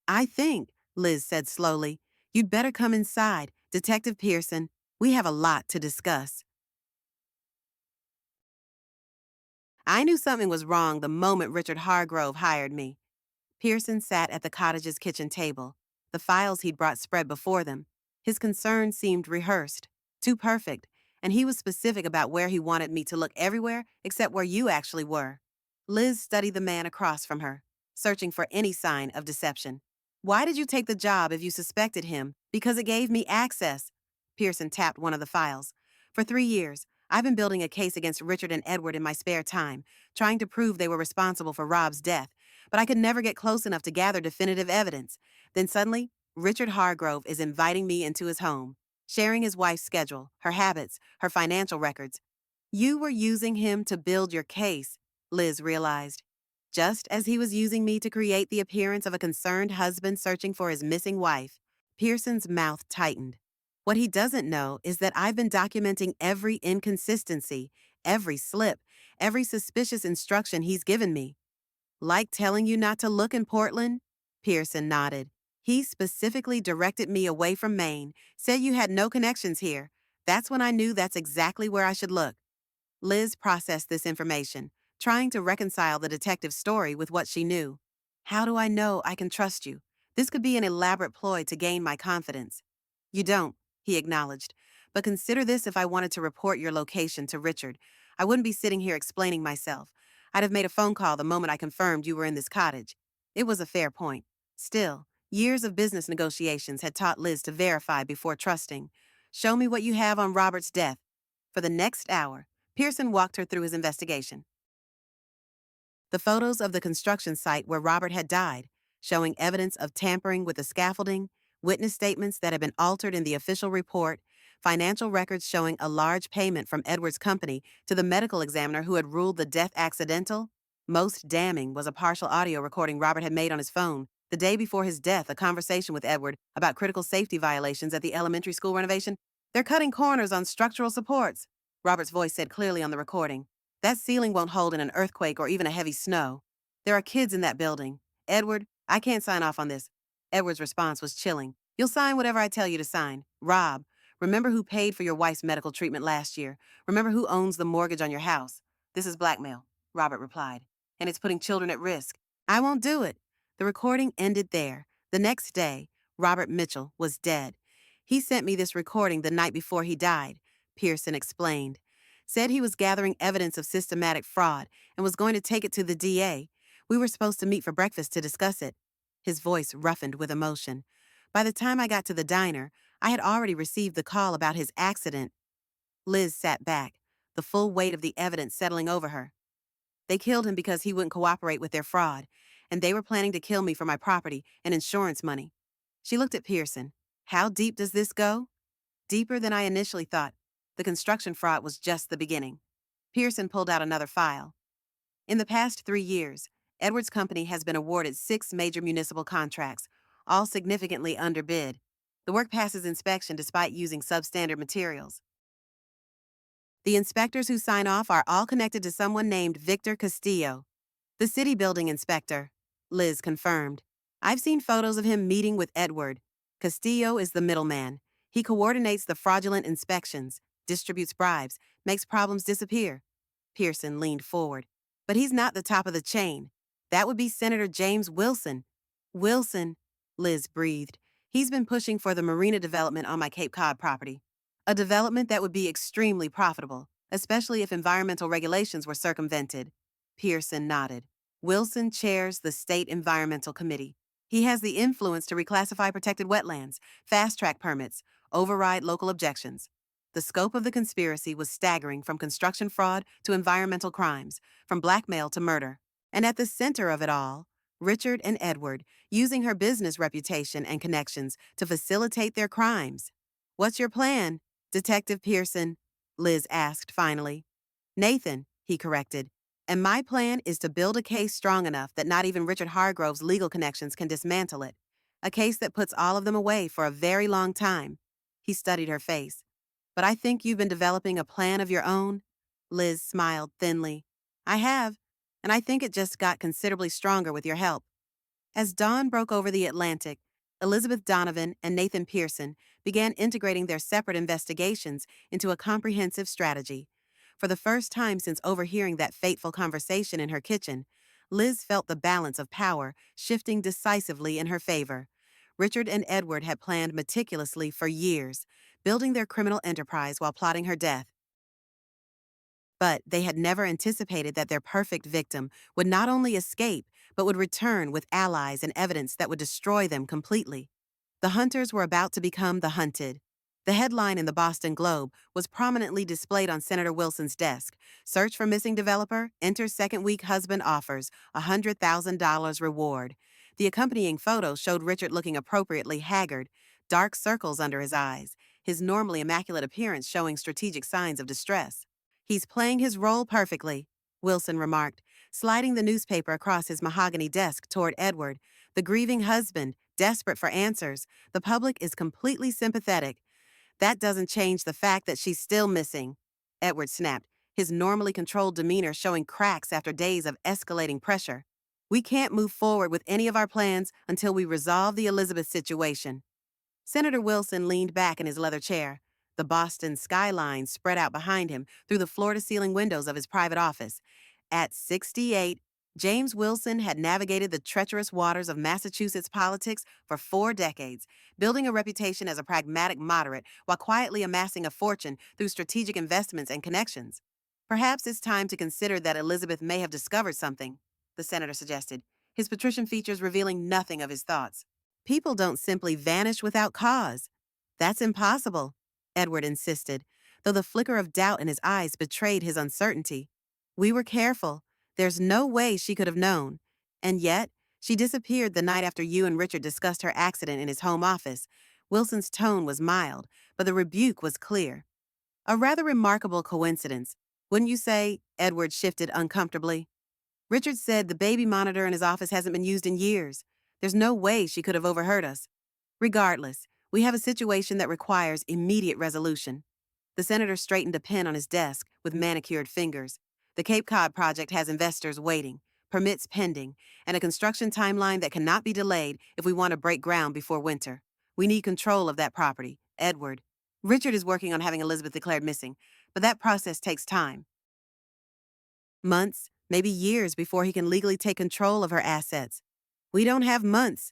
I think, Liz said slowly, you'd better come inside, Detective Pearson. We have a lot to discuss. I knew something was wrong the moment Richard Hargrove hired me. Pearson sat at the cottage's kitchen table, the files he'd brought spread before them. His concern seemed rehearsed, too perfect, and he was specific about where he wanted me to look everywhere except where you actually were. Liz studied the man across from her, searching for any sign of deception. Why did you take the job if you suspected him? Because it gave me access. Pearson tapped one of the files. For 3 years, I've been building a case against Richard and Edward in my spare time, trying to prove they were responsible for Rob's death, but I could never get close enough to gather definitive evidence. Then suddenly, Richard Hargrove is inviting me into his home, sharing his wife's schedule, her habits, her financial records. You were using him to build your case, Liz realized, just as he was using me to create the appearance of a concerned husband searching for his missing wife. Pearson's mouth tightened. What he doesn't know is that I've been documenting every inconsistency, every slip, every suspicious instruction he's given me. Like telling you not to look in Portland? Pearson nodded. He specifically directed me away from Maine, said you had no connections here. That's when I knew that's exactly where I should look. Liz processed this information, trying to reconcile the detective's story with what she knew. How do I know I can trust you? This could be an elaborate ploy to gain my confidence. You don't, he acknowledged. But consider this: if I wanted to report your location to Richard, I wouldn't be sitting here explaining myself. I'd have made a phone call the moment I confirmed you were in this cottage. It was a fair point. Still, years of business negotiations had taught Liz to verify before trusting. Show me what you have on Robert's death. For the next hour, Pearson walked her through his investigation. The photos of the construction site where Robert had died, showing evidence of tampering with the scaffolding, witness statements that had been altered in the official report, financial records showing a large payment from Edward's company to the medical examiner who had ruled the death accidental. Most damning was a partial audio recording Robert had made on his phone the day before his death, a conversation with Edward about critical safety violations at the elementary school renovation. "They're cutting corners on structural supports," Robert's voice said clearly on the recording. "That ceiling won't hold in an earthquake or even a heavy snow. There are kids in that building. Edward, I can't sign off on this." Edward's response was chilling. "You'll sign whatever I tell you to sign. Rob, remember who paid for your wife's medical treatment last year. Remember who owns the mortgage on your house." "This is blackmail," Robert replied, "and it's putting children at risk." "I won't do it." The recording ended there. The next day, Robert Mitchell was dead. "He sent me this recording the night before he died," Pearson explained. "Said he was gathering evidence of systematic fraud and was going to take it to the DA. We were supposed to meet for breakfast to discuss it." His voice roughened with emotion. "By the time I got to the diner, I had already received the call about his accident." Liz sat back, the full weight of the evidence settling over her. "They killed him because he wouldn't cooperate with their fraud, and they were planning to kill me for my property and insurance money." She looked at Pearson. "How deep does this go?" "Deeper than I initially thought. The construction fraud was just the beginning." Pearson pulled out another file. "In the past 3 years, Edwards Company has been awarded 6 major municipal contracts, all significantly underbid. The work passes inspection despite using substandard materials. The inspectors who sign off are all connected to someone named Victor Castillo, the city building inspector," Liz confirmed. "I've seen photos of him meeting with Edward. Castillo is the middleman. He coordinates the fraudulent inspections, distributes bribes, makes problems disappear." Pearson leaned forward. "But he's not the top of the chain. That would be Senator James Wilson." "Wilson," Liz breathed. "He's been pushing for the marina development on my Cape Cod property. A development that would be extremely profitable, especially if environmental regulations were circumvented." Pearson nodded. "Wilson chairs the State Environmental Committee. He has the influence to reclassify protected wetlands, fast-track permits, override local objections." The scope of the conspiracy was staggering, from construction fraud to environmental crimes, from blackmail to murder. And at the center of it all, Richard and Edward, using her business reputation and connections to facilitate their crimes. "What's your plan, Detective Pearson?" Liz asked finally. "Nathan," he corrected. "And my plan is to build a case strong enough that not even Richard Hargrove's legal connections can dismantle it. A case that puts all of them away for a very long time." He studied her face. "But I think you've been developing a plan of your own?" Liz smiled thinly. "I have, and I think it just got considerably stronger with your help." As dawn broke over the Atlantic, Elizabeth Donovan and Nathan Pearson began integrating their separate investigations into a comprehensive strategy. For the first time since overhearing that fateful conversation in her kitchen, Liz felt the balance of power shifting decisively in her favor. Richard and Edward had planned meticulously for years, building their criminal enterprise while plotting her death. But they had never anticipated that their perfect victim would not only escape, but would return with allies and evidence that would destroy them completely. The hunters were about to become the hunted. The headline in the Boston Globe was prominently displayed on Senator Wilson's desk: "Search for missing developer, enter second week husband offers, $100,000 reward." The accompanying photo showed Richard looking appropriately haggard, dark circles under his eyes, his normally immaculate appearance showing strategic signs of distress. "He's playing his role perfectly," Wilson remarked, sliding the newspaper across his mahogany desk toward Edward. "The grieving husband, desperate for answers. The public is completely sympathetic. That doesn't change the fact that she's still missing," Edward snapped, his normally controlled demeanor showing cracks after days of escalating pressure. "We can't move forward with any of our plans until we resolve the Elizabeth situation." Senator Wilson leaned back in his leather chair. The Boston skyline spread out behind him through the floor-to-ceiling windows of his private office. At 68, James Wilson had navigated the treacherous waters of Massachusetts politics for 4 decades, building a reputation as a pragmatic moderate while quietly amassing a fortune through strategic investments and connections. "Perhaps it's time to consider that Elizabeth may have discovered something," the senator suggested, his patrician features revealing nothing of his thoughts. "People don't simply vanish without cause." "That's impossible," Edward insisted. though the flicker of doubt in his eyes betrayed his uncertainty. We were careful. There's no way she could have known. And yet, she disappeared the night after you and Richard discussed her accident in his home office. Wilson's tone was mild, but the rebuke was clear. A rather remarkable coincidence, wouldn't you say? Edward shifted uncomfortably. Richard said the baby monitor in his office hasn't been used in years. There's no way she could have overheard us. Regardless, we have a situation that requires immediate resolution. The senator straightened a pen on his desk with manicured fingers. The Cape Cod project has investors waiting, permits pending, and a construction timeline that cannot be delayed if we want to break ground before winter. We need control of that property. Edward. Richard is working on having Elizabeth declared missing, but that process takes time. Months, maybe years before he can legally take control of her assets. We don't have months.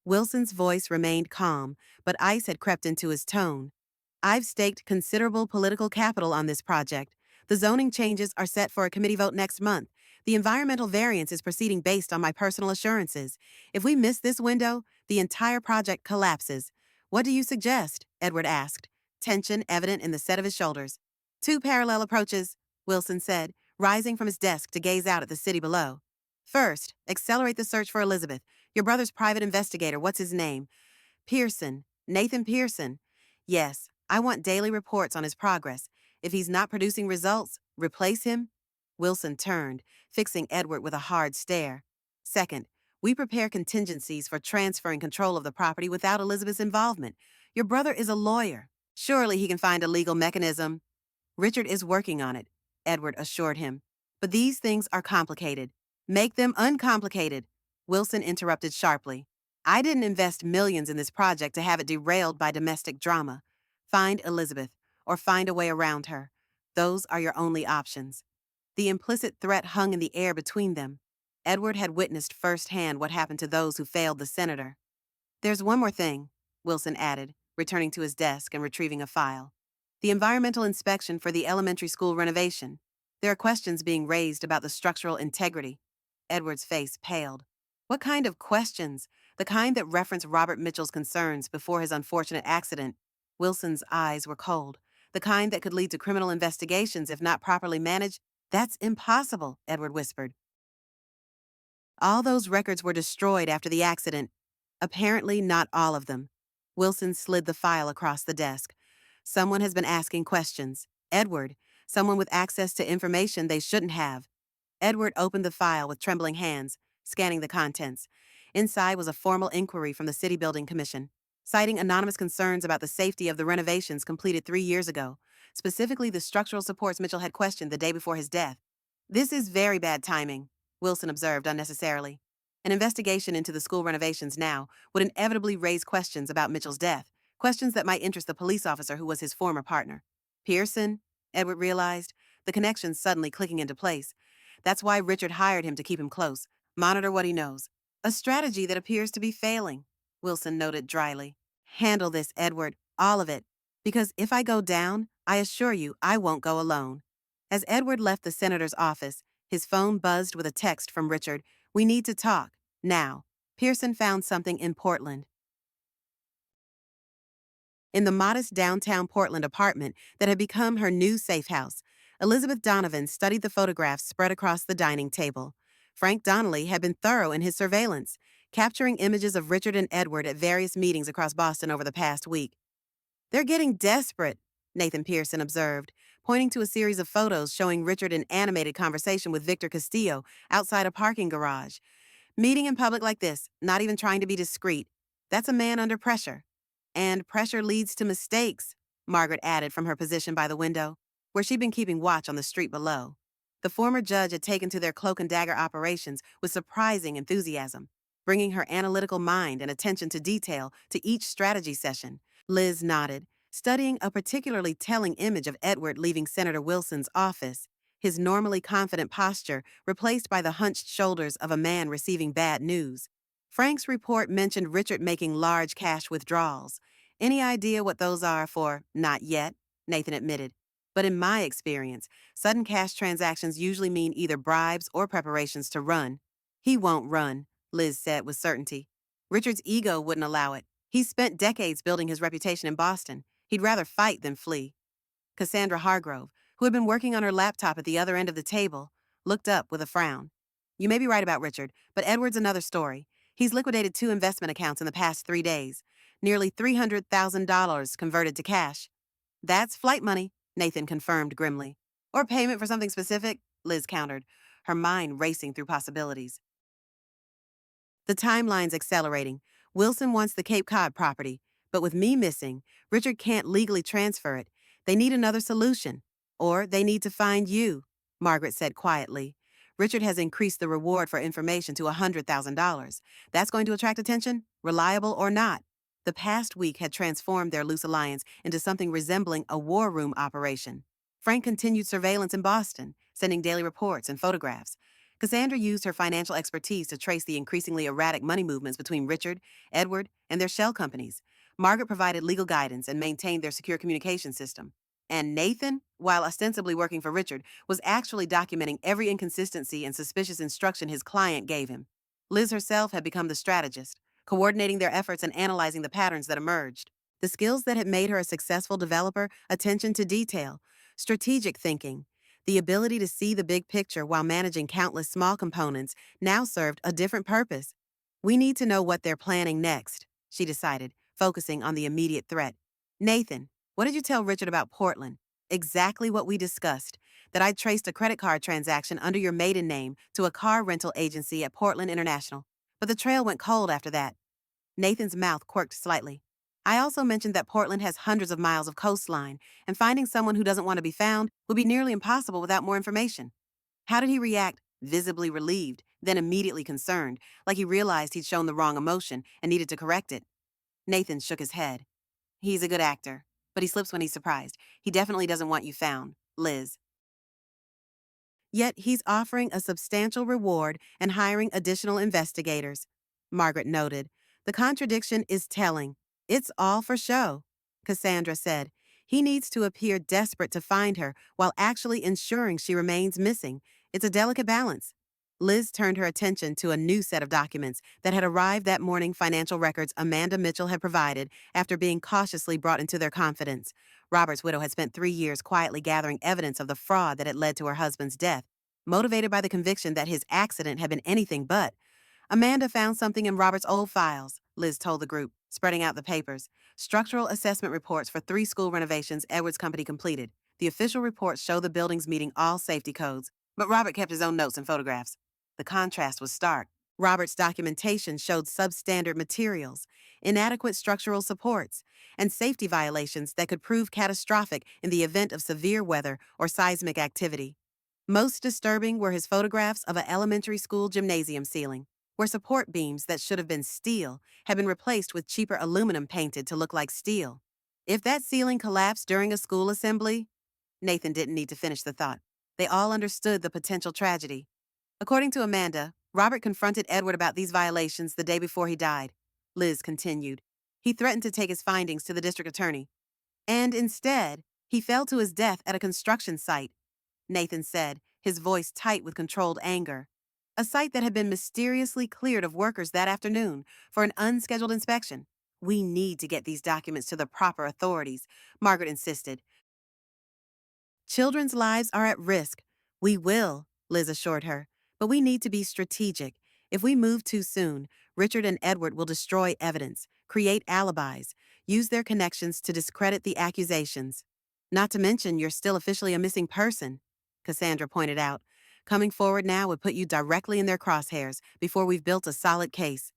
Wilson's voice remained calm, but ice had crept into his tone. I've staked considerable political capital on this project. The zoning changes are set for a committee vote next month. The environmental variance is proceeding based on my personal assurances. If we miss this window, the entire project collapses. What do you suggest? Edward asked, tension evident in the set of his shoulders. Two parallel approaches, Wilson said, rising from his desk to gaze out at the city below. First, accelerate the search for Elizabeth. Your brother's private investigator, what's his name? Pearson. Nathan Pearson. Yes, I want daily reports on his progress. If he's not producing results, replace him? Wilson turned, fixing Edward with a hard stare. Second, we prepare contingencies for transferring control of the property without Elizabeth's involvement. Your brother is a lawyer. Surely he can find a legal mechanism. Richard is working on it, Edward assured him. But these things are complicated. Make them uncomplicated, Wilson interrupted sharply. I didn't invest millions in this project to have it derailed by domestic drama. Find Elizabeth, or find a way around her. Those are your only options. The implicit threat hung in the air between them. Edward had witnessed firsthand what happened to those who failed the senator. There's one more thing, Wilson added, returning to his desk and retrieving a file. The environmental inspection for the elementary school renovation. There are questions being raised about the structural integrity. Edward's face paled. What kind of questions? The kind that reference Robert Mitchell's concerns before his unfortunate accident. Wilson's eyes were cold. The kind that could lead to criminal investigations if not properly managed. That's impossible, Edward whispered. All those records were destroyed after the accident. Apparently not all of them. Wilson slid the file across the desk. Someone has been asking questions. Edward, someone with access to information they shouldn't have. Edward opened the file with trembling hands, scanning the contents. Inside was a formal inquiry from the City Building Commission, citing anonymous concerns about the safety of the renovations completed 3 years ago, specifically the structural supports Mitchell had questioned the day before his death. This is very bad timing, Wilson observed unnecessarily. An investigation into the school renovations now would inevitably raise questions about Mitchell's death, questions that might interest the police officer who was his former partner. Pearson, Edward realized, the connections suddenly clicking into place. That's why Richard hired him to keep him close, monitor what he knows. A strategy that appears to be failing, Wilson noted dryly. Handle this, Edward, all of it. Because if I go down, I assure you I won't go alone. As Edward left the senator's office, his phone buzzed with a text from Richard. We need to talk. Now. Pearson found something in Portland. In the modest downtown Portland apartment that had become her new safe house, Elizabeth Donovan studied the photographs spread across the dining table. Frank Donnelly had been thorough in his surveillance, capturing images of Richard and Edward at various meetings across Boston over the past week. They're getting desperate, Nathan Pearson observed, pointing to a series of photos showing Richard in animated conversation with Victor Castillo outside a parking garage. Meeting in public like this, not even trying to be discreet. That's a man under pressure. And pressure leads to mistakes, Margaret added from her position by the window, where she'd been keeping watch on the street below. The former judge had taken to their cloak and dagger operations with surprising enthusiasm, bringing her analytical mind and attention to detail to each strategy session. Liz nodded, studying a particularly telling image of Edward leaving Senator Wilson's office, his normally confident posture replaced by the hunched shoulders of a man receiving bad news. Frank's report mentioned Richard making large cash withdrawals. Any idea what those are for? Not yet, Nathan admitted. But in my experience, sudden cash transactions usually mean either bribes or preparations to run. He won't run, Liz said with certainty. Richard's ego wouldn't allow it. He's spent decades building his reputation in Boston. He'd rather fight than flee. Cassandra Hargrove, who had been working on her laptop at the other end of the table, looked up with a frown. You may be right about Richard, but Edward's another story. He's liquidated 2 investment accounts in the past 3 days. Nearly $300,000 converted to cash. That's flight money, Nathan confirmed grimly. Or payment for something specific, Liz countered, her mind racing through possibilities. The timeline's accelerating. Wilson wants the Cape Cod property, but with me missing, Richard can't legally transfer it. They need another solution. Or they need to find you, Margaret said quietly. Richard has increased the reward for information to $100,000. That's going to attract attention, reliable or not. The past week had transformed their loose alliance into something resembling a war room operation. Frank continued surveillance in Boston, sending daily reports and photographs. Cassandra used her financial expertise to trace the increasingly erratic money movements between Richard, Edward, and their shell companies. Margaret provided legal guidance and maintained their secure communication system. And Nathan, while ostensibly working for Richard, was actually documenting every inconsistency and suspicious instruction his client gave him. Liz herself had become the strategist, coordinating their efforts and analyzing the patterns that emerged. The skills that had made her a successful developer, attention to detail, strategic thinking, the ability to see the big picture while managing countless small components now served a different purpose. We need to know what they're planning next, she decided, focusing on the immediate threat. Nathan, what did you tell Richard about Portland? Exactly what we discussed, that I'd traced a credit card transaction under your maiden name to a car rental agency at Portland International. But the trail went cold after that. Nathan's mouth quirked slightly. I also mentioned that Portland has hundreds of miles of coastline, and finding someone who doesn't want to be found would be nearly impossible without more information. How did he react? Visibly relieved, then immediately concerned, like he realized he'd shown the wrong emotion and needed to correct it. Nathan shook his head. He's a good actor, but he slips when he's surprised. He definitely doesn't want you found, Liz. Yet he's offering a substantial reward and hiring additional investigators, Margaret noted. The contradiction is telling. It's all for show, Cassandra said. He needs to appear desperate to find her while actually ensuring she remains missing. It's a delicate balance. Liz turned her attention to a new set of documents that had arrived that morning, financial records Amanda Mitchell had provided after being cautiously brought into their confidence. Robert's widow had spent 3 years quietly gathering evidence of the fraud that had led to her husband's death, motivated by the conviction that his accident had been anything but. Amanda found something in Robert's old files, Liz told the group, spreading out the papers. Structural assessment reports for 3 school renovations Edward's company completed. The official reports show the buildings meeting all safety codes, but Robert kept his own notes and photographs. The contrast was stark. Robert's documentation showed substandard materials, inadequate structural supports, and safety violations that could prove catastrophic in the event of severe weather or seismic activity. Most disturbing were his photographs of an elementary school gymnasium ceiling, where support beams that should have been steel had been replaced with cheaper aluminum painted to look like steel. If that ceiling collapsed during a school assembly, Nathan didn't need to finish the thought. They all understood the potential tragedy. According to Amanda, Robert confronted Edward about these violations the day before he died. Liz continued. He threatened to take his findings to the district attorney. And instead, he fell to his death at a construction site, Nathan said, his voice tight with controlled anger. A site that had been mysteriously cleared of workers that afternoon for an unscheduled inspection. We need to get these documents to the proper authorities, Margaret insisted. Children's lives are at risk. We will, Liz assured her. But we need to be strategic. If we move too soon, Richard and Edward will destroy evidence, create alibis, use their connections to discredit the accusations. Not to mention you're still officially a missing person, Cassandra pointed out. Coming forward now would put you directly in their crosshairs before we've built a solid case.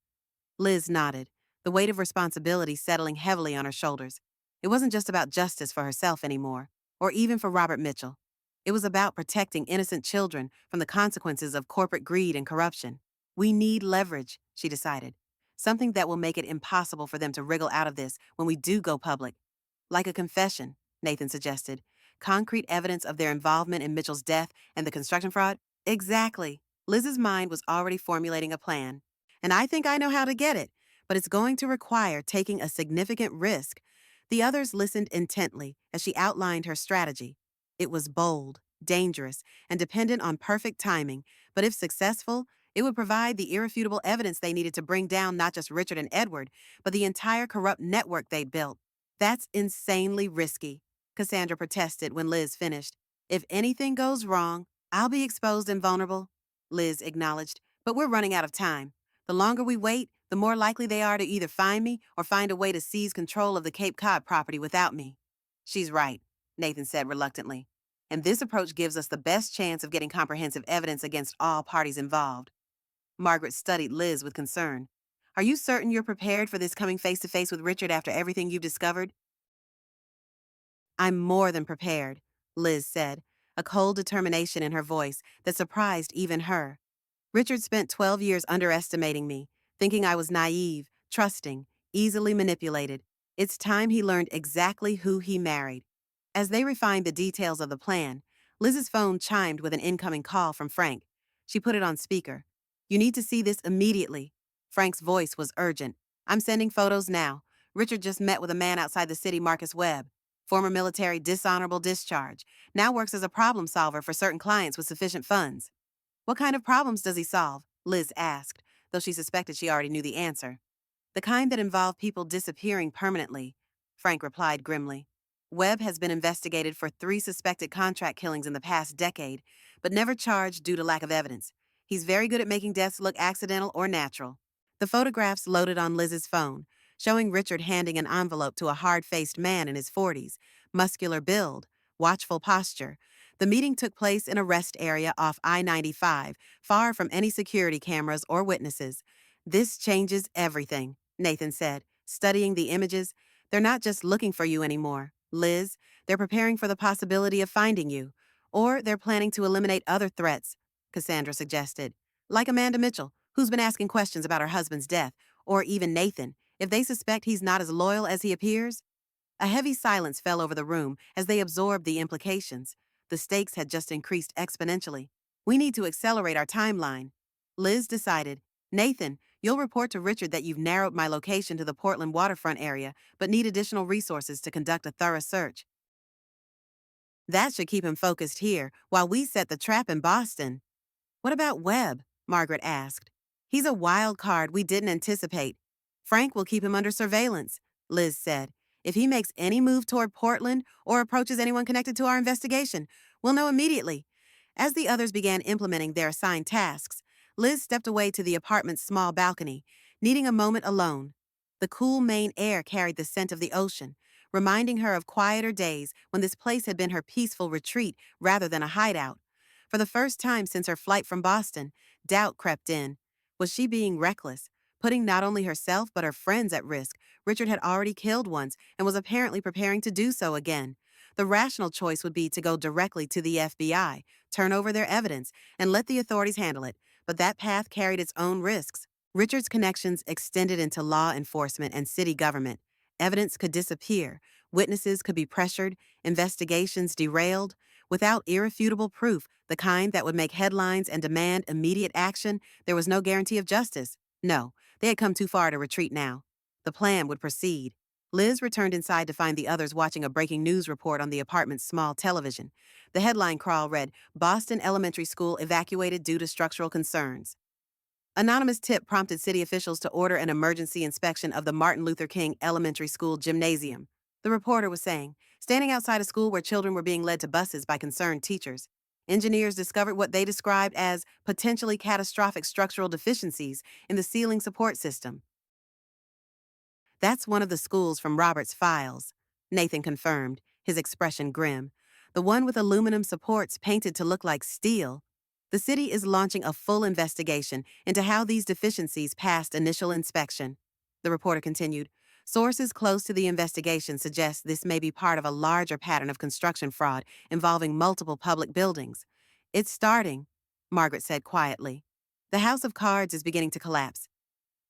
Liz nodded, the weight of responsibility settling heavily on her shoulders. It wasn't just about justice for herself anymore, or even for Robert Mitchell. It was about protecting innocent children from the consequences of corporate greed and corruption. We need leverage, she decided. Something that will make it impossible for them to wriggle out of this when we do go public. Like a confession, Nathan suggested. Concrete evidence of their involvement in Mitchell's death and the construction fraud? Exactly. Liz's mind was already formulating a plan. And I think I know how to get it, but it's going to require taking a significant risk. The others listened intently as she outlined her strategy. It was bold, dangerous, and dependent on perfect timing, but if successful, it would provide the irrefutable evidence they needed to bring down not just Richard and Edward, but the entire corrupt network they'd built. That's insanely risky. Cassandra protested when Liz finished. If anything goes wrong, I'll be exposed and vulnerable, Liz acknowledged. But we're running out of time. The longer we wait, the more likely they are to either find me or find a way to seize control of the Cape Cod property without me. She's right, Nathan said reluctantly. And this approach gives us the best chance of getting comprehensive evidence against all parties involved. Margaret studied Liz with concern. Are you certain you're prepared for this coming face to face with Richard after everything you've discovered? I'm more than prepared, Liz said, a cold determination in her voice that surprised even her. Richard spent 12 years underestimating me, thinking I was naive, trusting, easily manipulated. It's time he learned exactly who he married. As they refined the details of the plan, Liz's phone chimed with an incoming call from Frank. She put it on speaker. You need to see this immediately. Frank's voice was urgent. I'm sending photos now. Richard just met with a man outside the city, Marcus Webb. Former military dishonorable discharge. Now works as a problem solver for certain clients with sufficient funds. What kind of problems does he solve? Liz asked, though she suspected she already knew the answer. The kind that involve people disappearing permanently, Frank replied grimly. Webb has been investigated for 3 suspected contract killings in the past decade, but never charged due to lack of evidence. He's very good at making deaths look accidental or natural. The photographs loaded on Liz's phone, showing Richard handing an envelope to a hard-faced man in his 40s, muscular build, watchful posture. The meeting took place in a rest area off I-95, far from any security cameras or witnesses. This changes everything, Nathan said, studying the images. They're not just looking for you anymore, Liz. They're preparing for the possibility of finding you. Or they're planning to eliminate other threats, Cassandra suggested. Like Amanda Mitchell, who's been asking questions about her husband's death, or even Nathan, if they suspect he's not as loyal as he appears. A heavy silence fell over the room as they absorbed the implications. The stakes had just increased exponentially. We need to accelerate our timeline. Liz decided. Nathan, you'll report to Richard that you've narrowed my location to the Portland waterfront area, but need additional resources to conduct a thorough search. That should keep him focused here, while we set the trap in Boston. What about Webb? Margaret asked. He's a wild card we didn't anticipate. Frank will keep him under surveillance, Liz said. If he makes any move toward Portland or approaches anyone connected to our investigation, we'll know immediately. As the others began implementing their assigned tasks, Liz stepped away to the apartment's small balcony, needing a moment alone. The cool Maine air carried the scent of the ocean, reminding her of quieter days when this place had been her peaceful retreat rather than a hideout. For the first time since her flight from Boston, doubt crept in. Was she being reckless, putting not only herself but her friends at risk? Richard had already killed once and was apparently preparing to do so again. The rational choice would be to go directly to the FBI, turn over their evidence, and let the authorities handle it, but that path carried its own risks. Richard's connections extended into law enforcement and city government. Evidence could disappear, witnesses could be pressured, investigations derailed. Without irrefutable proof, the kind that would make headlines and demand immediate action, there was no guarantee of justice. No, they had come too far to retreat now. The plan would proceed. Liz returned inside to find the others watching a breaking news report on the apartment's small television. The headline crawl read, Boston Elementary School evacuated due to structural concerns. Anonymous tip prompted city officials to order an emergency inspection of the Martin Luther King Elementary School gymnasium. The reporter was saying, standing outside a school where children were being led to buses by concerned teachers, engineers discovered what they described as potentially catastrophic structural deficiencies in the ceiling support system. That's one of the schools from Robert's files, Nathan confirmed, his expression grim. The one with aluminum supports painted to look like steel. The city is launching a full investigation into how these deficiencies passed initial inspection. The reporter continued. Sources close to the investigation suggest this may be part of a larger pattern of construction fraud involving multiple public buildings. It's starting, Margaret said quietly. The house of cards is beginning to collapse.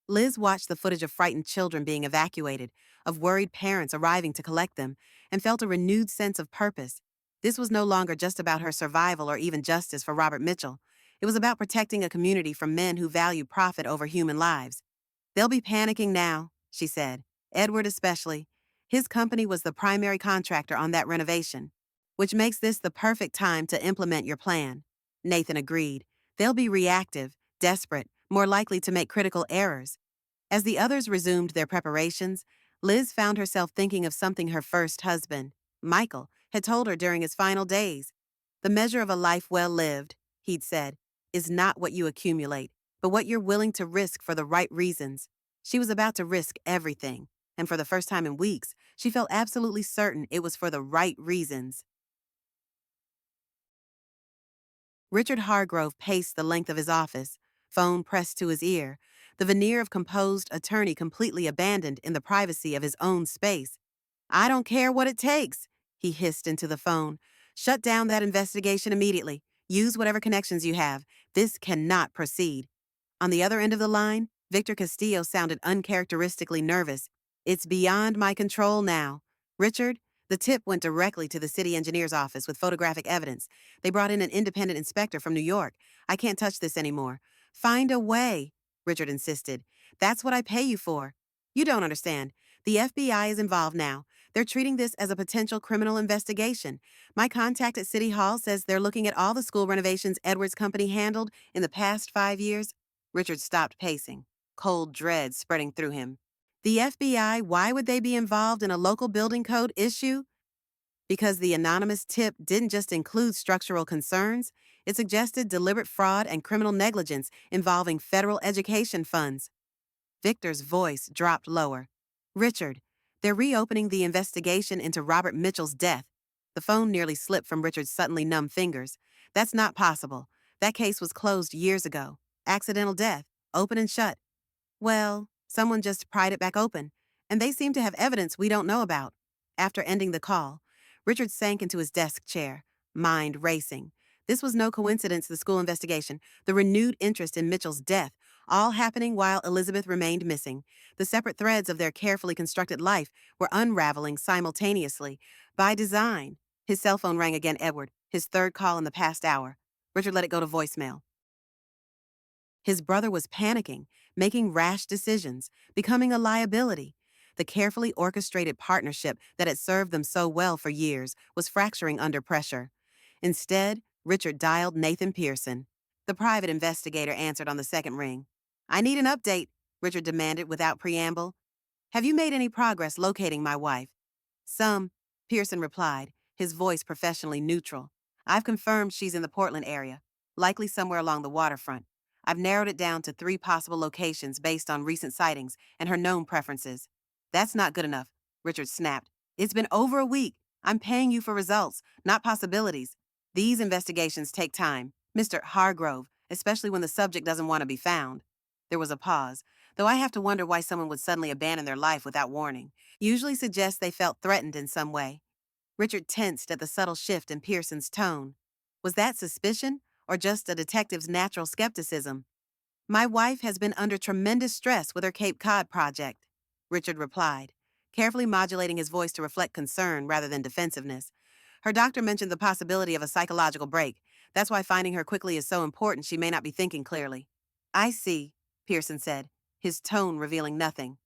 Liz watched the footage of frightened children being evacuated, of worried parents arriving to collect them, and felt a renewed sense of purpose. This was no longer just about her survival or even justice for Robert Mitchell. It was about protecting a community from men who value profit over human lives. They'll be panicking now, she said. Edward especially. His company was the primary contractor on that renovation, which makes this the perfect time to implement your plan. Nathan agreed. They'll be reactive, desperate, more likely to make critical errors. As the others resumed their preparations, Liz found herself thinking of something her first husband, Michael had told her during his final days. The measure of a life well lived, he'd said, is not what you accumulate, but what you're willing to risk for the right reasons. She was about to risk everything, and for the first time in weeks, she felt absolutely certain it was for the right reasons. Richard Hargrove paced the length of his office, phone pressed to his ear, the veneer of composed attorney completely abandoned in the privacy of his own space. I don't care what it takes, he hissed into the phone. Shut down that investigation immediately. Use whatever connections you have. This cannot proceed. On the other end of the line, Victor Castillo sounded uncharacteristically nervous. It's beyond my control now. Richard, the tip went directly to the city engineer's office with photographic evidence. They brought in an independent inspector from New York. I can't touch this anymore. Find a way, Richard insisted. That's what I pay you for. You don't understand. The FBI is involved now. They're treating this as a potential criminal investigation. My contact at City Hall says they're looking at all the school renovations Edwards Company handled in the past 5 years. Richard stopped pacing, cold dread spreading through him. The FBI, why would they be involved in a local building code issue? Because the anonymous tip didn't just include structural concerns, it suggested deliberate fraud and criminal negligence involving federal education funds. Victor's voice dropped lower. Richard, they're reopening the investigation into Robert Mitchell's death. The phone nearly slipped from Richard's suddenly numb fingers. That's not possible. That case was closed years ago. Accidental death, open and shut. Well, someone just pried it back open, and they seem to have evidence we don't know about. After ending the call, Richard sank into his desk chair, mind racing. This was no coincidence, the school investigation, the renewed interest in Mitchell's death, all happening while Elizabeth remained missing. The separate threads of their carefully constructed life were unraveling simultaneously, by design. His cell phone rang again, Edward, his third call in the past hour. Richard let it go to voicemail. His brother was panicking, making rash decisions, becoming a liability. The carefully orchestrated partnership that had served them so well for years was fracturing under pressure. Instead, Richard dialed Nathan Pearson. The private investigator answered on the second ring. I need an update, Richard demanded without preamble. Have you made any progress locating my wife? Some, Pearson replied, his voice professionally neutral. I've confirmed she's in the Portland area, likely somewhere along the waterfront. I've narrowed it down to 3 possible locations based on recent sightings and her known preferences. That's not good enough, Richard snapped. It's been over a week. I'm paying you for results, not possibilities. These investigations take time, Mr. Hargrove, especially when the subject doesn't want to be found. There was a pause, though I have to wonder why someone would suddenly abandon their life without warning. Usually suggests they felt threatened in some way. Richard tensed at the subtle shift in Pearson's tone. Was that suspicion, or just a detective's natural skepticism? My wife has been under tremendous stress with her Cape Cod project, Richard replied, carefully modulating his voice to reflect concern rather than defensiveness. Her doctor mentioned the possibility of a psychological break. That's why finding her quickly is so important. She may not be thinking clearly. I see, Pearson said, his tone revealing nothing.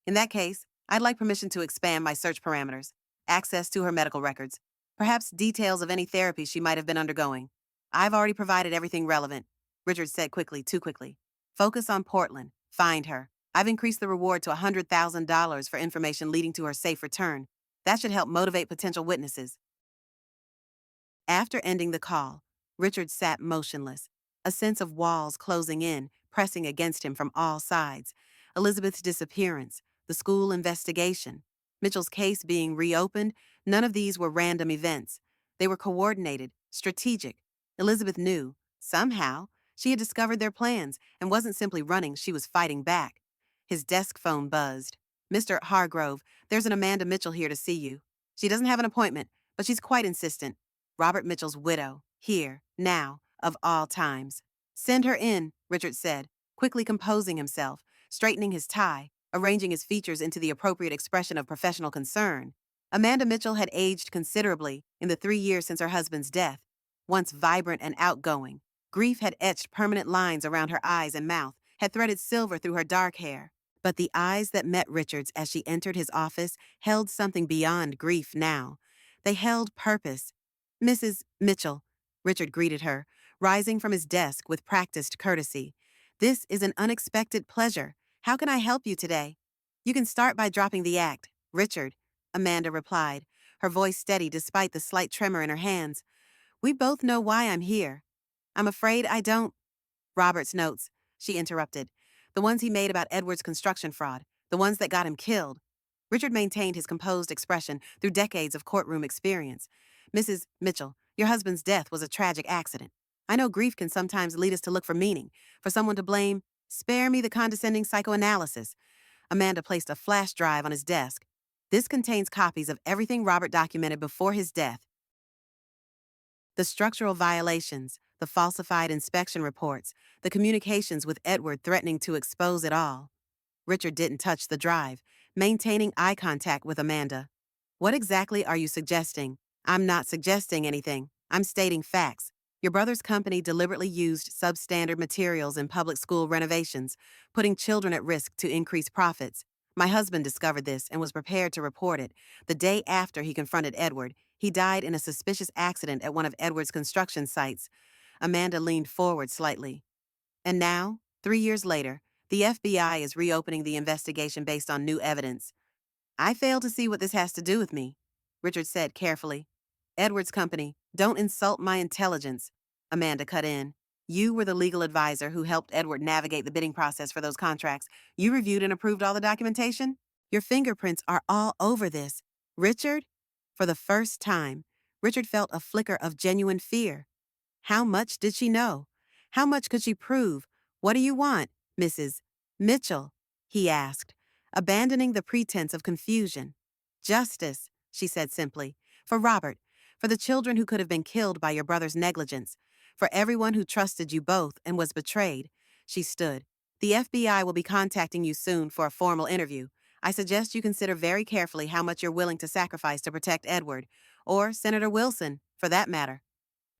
In that case, I'd like permission to expand my search parameters, access to her medical records, perhaps details of any therapy she might have been undergoing. I've already provided everything relevant, Richard said quickly, too quickly. Focus on Portland. Find her. I've increased the reward to $100,000 for information leading to her safe return. That should help motivate potential witnesses. After ending the call, Richard sat motionless, a sense of walls closing in, pressing against him from all sides. Elizabeth's disappearance, the school investigation, Mitchell's case being reopened, none of these were random events. They were coordinated, strategic. Elizabeth knew, somehow, she had discovered their plans and wasn't simply running, she was fighting back. His desk phone buzzed. Mr. Hargrove, there's an Amanda Mitchell here to see you. She doesn't have an appointment, but she's quite insistent. Robert Mitchell's widow, here, now, of all times. Send her in, Richard said, quickly composing himself, straightening his tie, arranging his features into the appropriate expression of professional concern. Amanda Mitchell had aged considerably in the 3 years since her husband's death. Once vibrant and outgoing, grief had etched permanent lines around her eyes and mouth, had threaded silver through her dark hair. But the eyes that met Richard's as she entered his office held something beyond grief now. They held purpose. Mrs. Mitchell, Richard greeted her, rising from his desk with practiced courtesy. This is an unexpected pleasure. How can I help you today? You can start by dropping the act, Richard, Amanda replied, her voice steady despite the slight tremor in her hands. "We both know why I'm here. I'm afraid I don't—" "Robert's notes," she interrupted. "The ones he made about Edward's construction fraud. The ones that got him killed." Richard maintained his composed expression through decades of courtroom experience. "Mrs. Mitchell, your husband's death was a tragic accident. I know grief can sometimes lead us to look for meaning, for someone to blame. Spare me the condescending psychoanalysis." Amanda placed a flash drive on his desk. "This contains copies of everything Robert documented before his death. The structural violations, the falsified inspection reports, the communications with Edward threatening to expose it all." Richard didn't touch the drive, maintaining eye contact with Amanda. "What exactly are you suggesting?" "I'm not suggesting anything. I'm stating facts. Your brother's company deliberately used substandard materials in public school renovations, putting children at risk to increase profits. My husband discovered this and was prepared to report it. The day after he confronted Edward, he died in a suspicious accident at one of Edward's construction sites." Amanda leaned forward slightly. "And now, 3 years later, the FBI is reopening the investigation based on new evidence." "I fail to see what this has to do with me," Richard said carefully. "Edward's company, don't insult my intelligence," Amanda cut in. "You were the legal advisor who helped Edward navigate the bidding process for those contracts. You reviewed and approved all the documentation. Your fingerprints are all over this." "Richard?" For the first time, Richard felt a flicker of genuine fear. How much did she know? How much could she prove? "What do you want, Mrs. Mitchell?" he asked, abandoning the pretense of confusion. "Justice," she said simply. "For Robert, for the children who could have been killed by your brother's negligence, for everyone who trusted you both and was betrayed." She stood. "The FBI will be contacting you soon for a formal interview. I suggest you consider very carefully how much you're willing to sacrifice to protect Edward, or Senator Wilson, for that matter."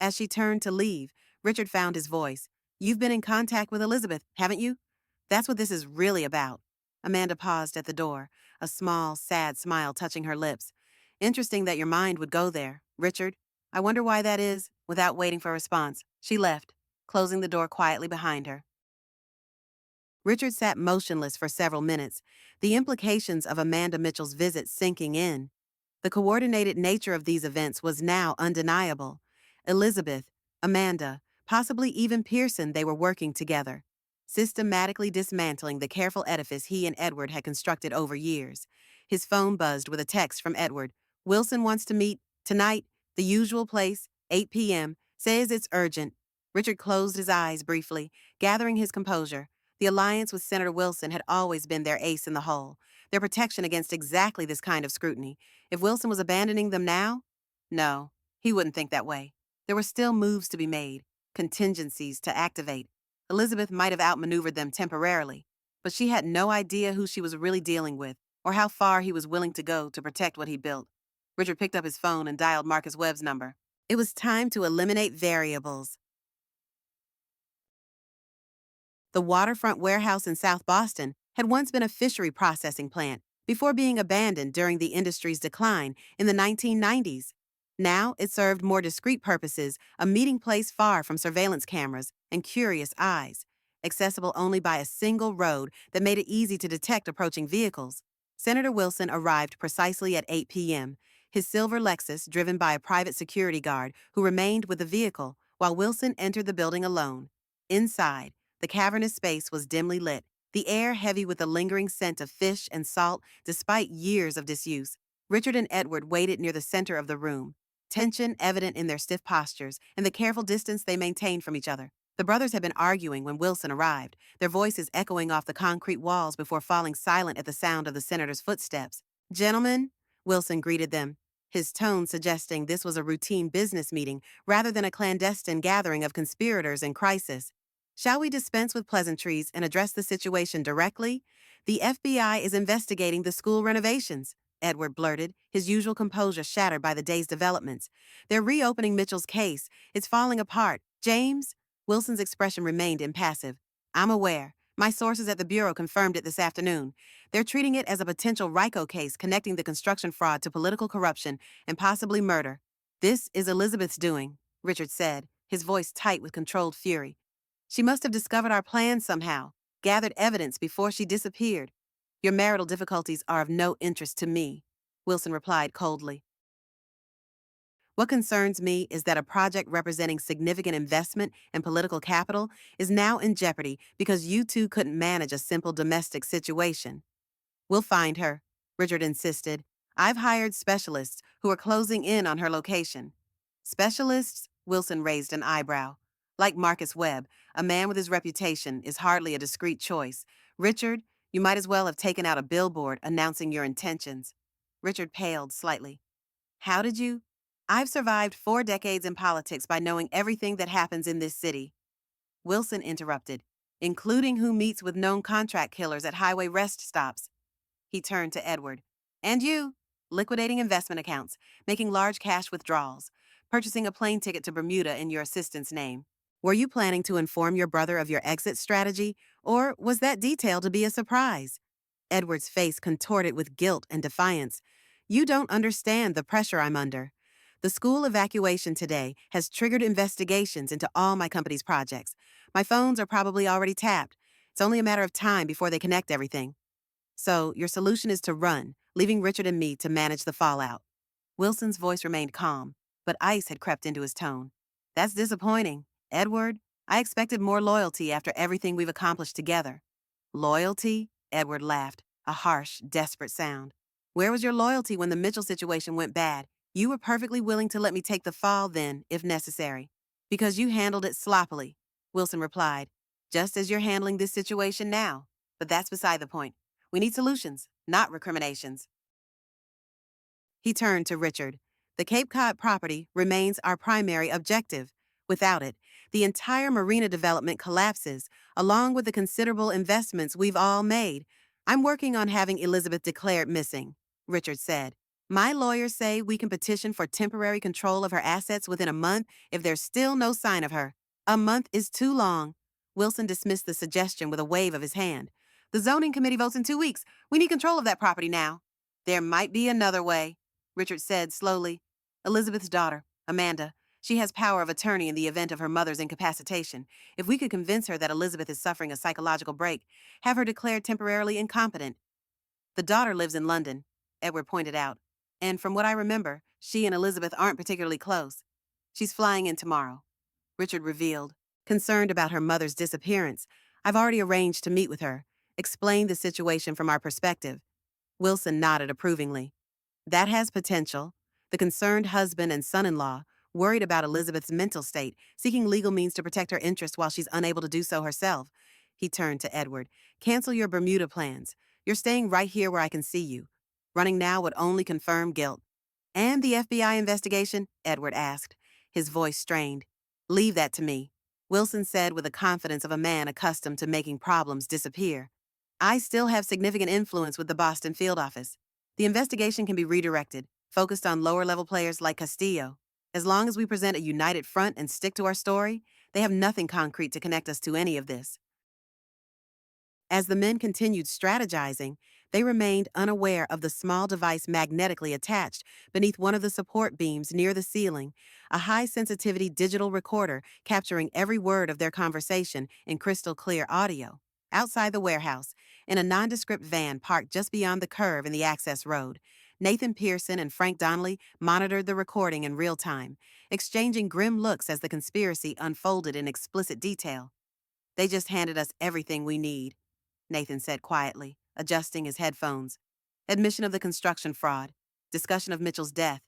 As she turned to leave, Richard found his voice. "You've been in contact with Elizabeth, haven't you? That's what this is really about." Amanda paused at the door, a small, sad smile touching her lips. "Interesting that your mind would go there, Richard. I wonder why that is." Without waiting for a response, she left, closing the door quietly behind her. Richard sat motionless for several minutes, the implications of Amanda Mitchell's visit sinking in. The coordinated nature of these events was now undeniable. Elizabeth, Amanda, possibly even Pearson, they were working together, systematically dismantling the careful edifice he and Edward had constructed over years. His phone buzzed with a text from Edward. "Wilson wants to meet tonight, the usual place, 8 p.m., says it's urgent." Richard closed his eyes briefly, gathering his composure. The alliance with Senator Wilson had always been their ace in the hole, their protection against exactly this kind of scrutiny. If Wilson was abandoning them now? No, he wouldn't think that way. There were still moves to be made, contingencies to activate. Elizabeth might have outmaneuvered them temporarily, but she had no idea who she was really dealing with or how far he was willing to go to protect what he built. Richard picked up his phone and dialed Marcus Webb's number. It was time to eliminate variables. The waterfront warehouse in South Boston had once been a fishery processing plant before being abandoned during the industry's decline in the 1990s. Now it served more discreet purposes, a meeting place far from surveillance cameras and curious eyes, accessible only by a single road that made it easy to detect approaching vehicles. Senator Wilson arrived precisely at 8 p.m., his silver Lexus driven by a private security guard who remained with the vehicle while Wilson entered the building alone. Inside, the cavernous space was dimly lit, the air heavy with the lingering scent of fish and salt despite years of disuse. Richard and Edward waited near the center of the room, tension evident in their stiff postures and the careful distance they maintained from each other. The brothers had been arguing when Wilson arrived, their voices echoing off the concrete walls before falling silent at the sound of the senator's footsteps. "Gentlemen," Wilson greeted them, his tone suggesting this was a routine business meeting rather than a clandestine gathering of conspirators in crisis. "Shall we dispense with pleasantries and address the situation directly? The FBI is investigating the school renovations," Edward blurted, his usual composure shattered by the day's developments. "They're reopening Mitchell's case. It's falling apart. James?" Wilson's expression remained impassive. "I'm aware. My sources at the Bureau confirmed it this afternoon. They're treating it as a potential RICO case connecting the construction fraud to political corruption and possibly murder." "This is Elizabeth's doing," Richard said, his voice tight with controlled fury. "She must have discovered our plan somehow, gathered evidence before she disappeared." "Your marital difficulties are of no interest to me," Wilson replied coldly. What concerns me is that a project representing significant investment and political capital is now in jeopardy because you two couldn't manage a simple domestic situation. We'll find her, Richard insisted. I've hired specialists who are closing in on her location. Specialists? Wilson raised an eyebrow. Like Marcus Webb, a man with his reputation is hardly a discreet choice. Richard, you might as well have taken out a billboard announcing your intentions. Richard paled slightly. How did you? I've survived 4 decades in politics by knowing everything that happens in this city. Wilson interrupted, including who meets with known contract killers at highway rest stops. He turned to Edward. And you? Liquidating investment accounts, making large cash withdrawals, purchasing a plane ticket to Bermuda in your assistant's name. Were you planning to inform your brother of your exit strategy, or was that detail to be a surprise? Edward's face contorted with guilt and defiance. You don't understand the pressure I'm under. The school evacuation today has triggered investigations into all my company's projects. My phones are probably already tapped. It's only a matter of time before they connect everything. So, your solution is to run, leaving Richard and me to manage the fallout. Wilson's voice remained calm, but ice had crept into his tone. That's disappointing. Edward, I expected more loyalty after everything we've accomplished together. Loyalty? Edward laughed, a harsh, desperate sound. Where was your loyalty when the Mitchell situation went bad? You were perfectly willing to let me take the fall then, if necessary. Because you handled it sloppily, Wilson replied, just as you're handling this situation now. But that's beside the point. We need solutions, not recriminations. He turned to Richard. The Cape Cod property remains our primary objective. Without it, the entire marina development collapses, along with the considerable investments we've all made. I'm working on having Elizabeth declared missing, Richard said. My lawyers say we can petition for temporary control of her assets within a month if there's still no sign of her. A month is too long. Wilson dismissed the suggestion with a wave of his hand. The zoning committee votes in 2 weeks. We need control of that property now. There might be another way, Richard said slowly. Elizabeth's daughter, Amanda, she has power of attorney in the event of her mother's incapacitation. If we could convince her that Elizabeth is suffering a psychological break, have her declared temporarily incompetent. The daughter lives in London, Edward pointed out. And from what I remember, she and Elizabeth aren't particularly close. She's flying in tomorrow, Richard revealed. Concerned about her mother's disappearance, I've already arranged to meet with her, explain the situation from our perspective. Wilson nodded approvingly. That has potential. The concerned husband and son-in-law, worried about Elizabeth's mental state, seeking legal means to protect her interests while she's unable to do so herself. He turned to Edward. Cancel your Bermuda plans. You're staying right here where I can see you. Running now would only confirm guilt. And the FBI investigation? Edward asked, his voice strained. Leave that to me, Wilson said with the confidence of a man accustomed to making problems disappear. I still have significant influence with the Boston field office. The investigation can be redirected, focused on lower-level players like Castillo. As long as we present a united front and stick to our story, they have nothing concrete to connect us to any of this. As the men continued strategizing, they remained unaware of the small device magnetically attached beneath one of the support beams near the ceiling, a high-sensitivity digital recorder capturing every word of their conversation in crystal-clear audio. Outside the warehouse, in a nondescript van parked just beyond the curve in the access road, Nathan Pearson and Frank Donnelly monitored the recording in real time, exchanging grim looks as the conspiracy unfolded in explicit detail. They just handed us everything we need, Nathan said quietly, adjusting his headphones. Admission of the construction fraud, discussion of Mitchell's death,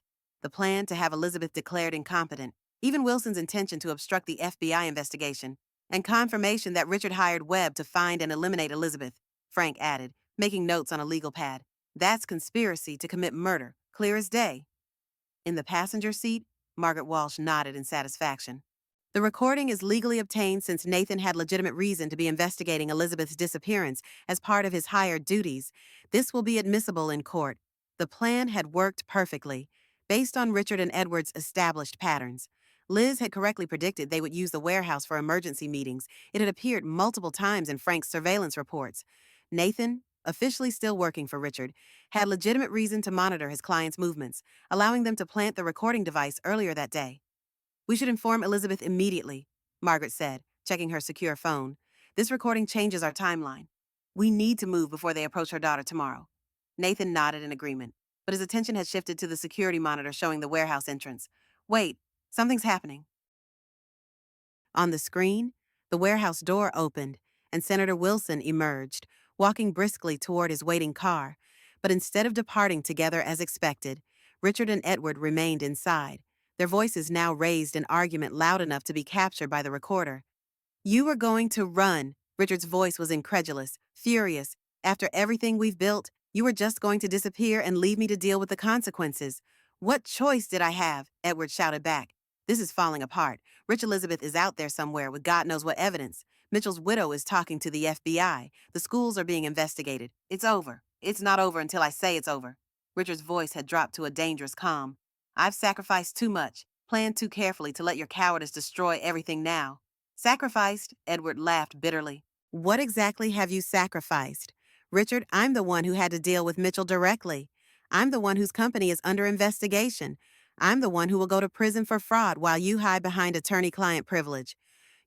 the plan to have Elizabeth declared incompetent, even Wilson's intention to obstruct the FBI investigation, and confirmation that Richard hired Webb to find and eliminate Elizabeth, Frank added, making notes on a legal pad. That's conspiracy to commit murder, clear as day. In the passenger seat, Margaret Walsh nodded in satisfaction. The recording is legally obtained since Nathan had legitimate reason to be investigating Elizabeth's disappearance as part of his hired duties. This will be admissible in court. The plan had worked perfectly, based on Richard and Edward's established patterns. Liz had correctly predicted they would use the warehouse for emergency meetings. It had appeared multiple times in Frank's surveillance reports. Nathan, officially still working for Richard, had legitimate reason to monitor his clients' movements, allowing them to plant the recording device earlier that day. We should inform Elizabeth immediately, Margaret said, checking her secure phone. This recording changes our timeline. We need to move before they approach her daughter tomorrow. Nathan nodded in agreement, but his attention had shifted to the security monitor showing the warehouse entrance. Wait, something's happening. On the screen, the warehouse door opened, and Senator Wilson emerged, walking briskly toward his waiting car. But instead of departing together as expected, Richard and Edward remained inside, their voices now raised in argument loud enough to be captured by the recorder. You were going to run. Richard's voice was incredulous, furious. After everything we've built, you were just going to disappear and leave me to deal with the consequences. What choice did I have? Edward shouted back. This is falling apart. Rich Elizabeth is out there somewhere with God knows what evidence. Mitchell's widow is talking to the FBI. The schools are being investigated. It's over. It's not over until I say it's over. Richard's voice had dropped to a dangerous calm. I've sacrificed too much, planned too carefully to let your cowardice destroy everything now. Sacrificed? Edward laughed bitterly. What exactly have you sacrificed? Richard, I'm the one who had to deal with Mitchell directly. I'm the one whose company is under investigation. I'm the one who will go to prison for fraud while you hide behind attorney-client privilege.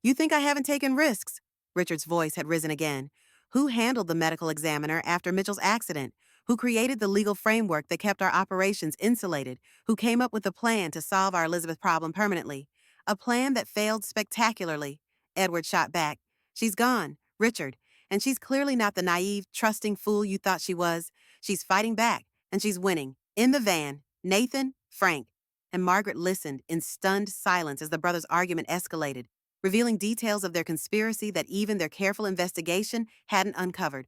You think I haven't taken risks? Richard's voice had risen again. Who handled the medical examiner after Mitchell's accident? Who created the legal framework that kept our operations insulated? Who came up with a plan to solve our Elizabeth problem permanently? A plan that failed spectacularly. Edward shot back. She's gone, Richard, and she's clearly not the naive, trusting fool you thought she was. She's fighting back, and she's winning. In the van, Nathan, Frank, and Margaret listened in stunned silence as the brothers' argument escalated, revealing details of their conspiracy that even their careful investigation hadn't uncovered.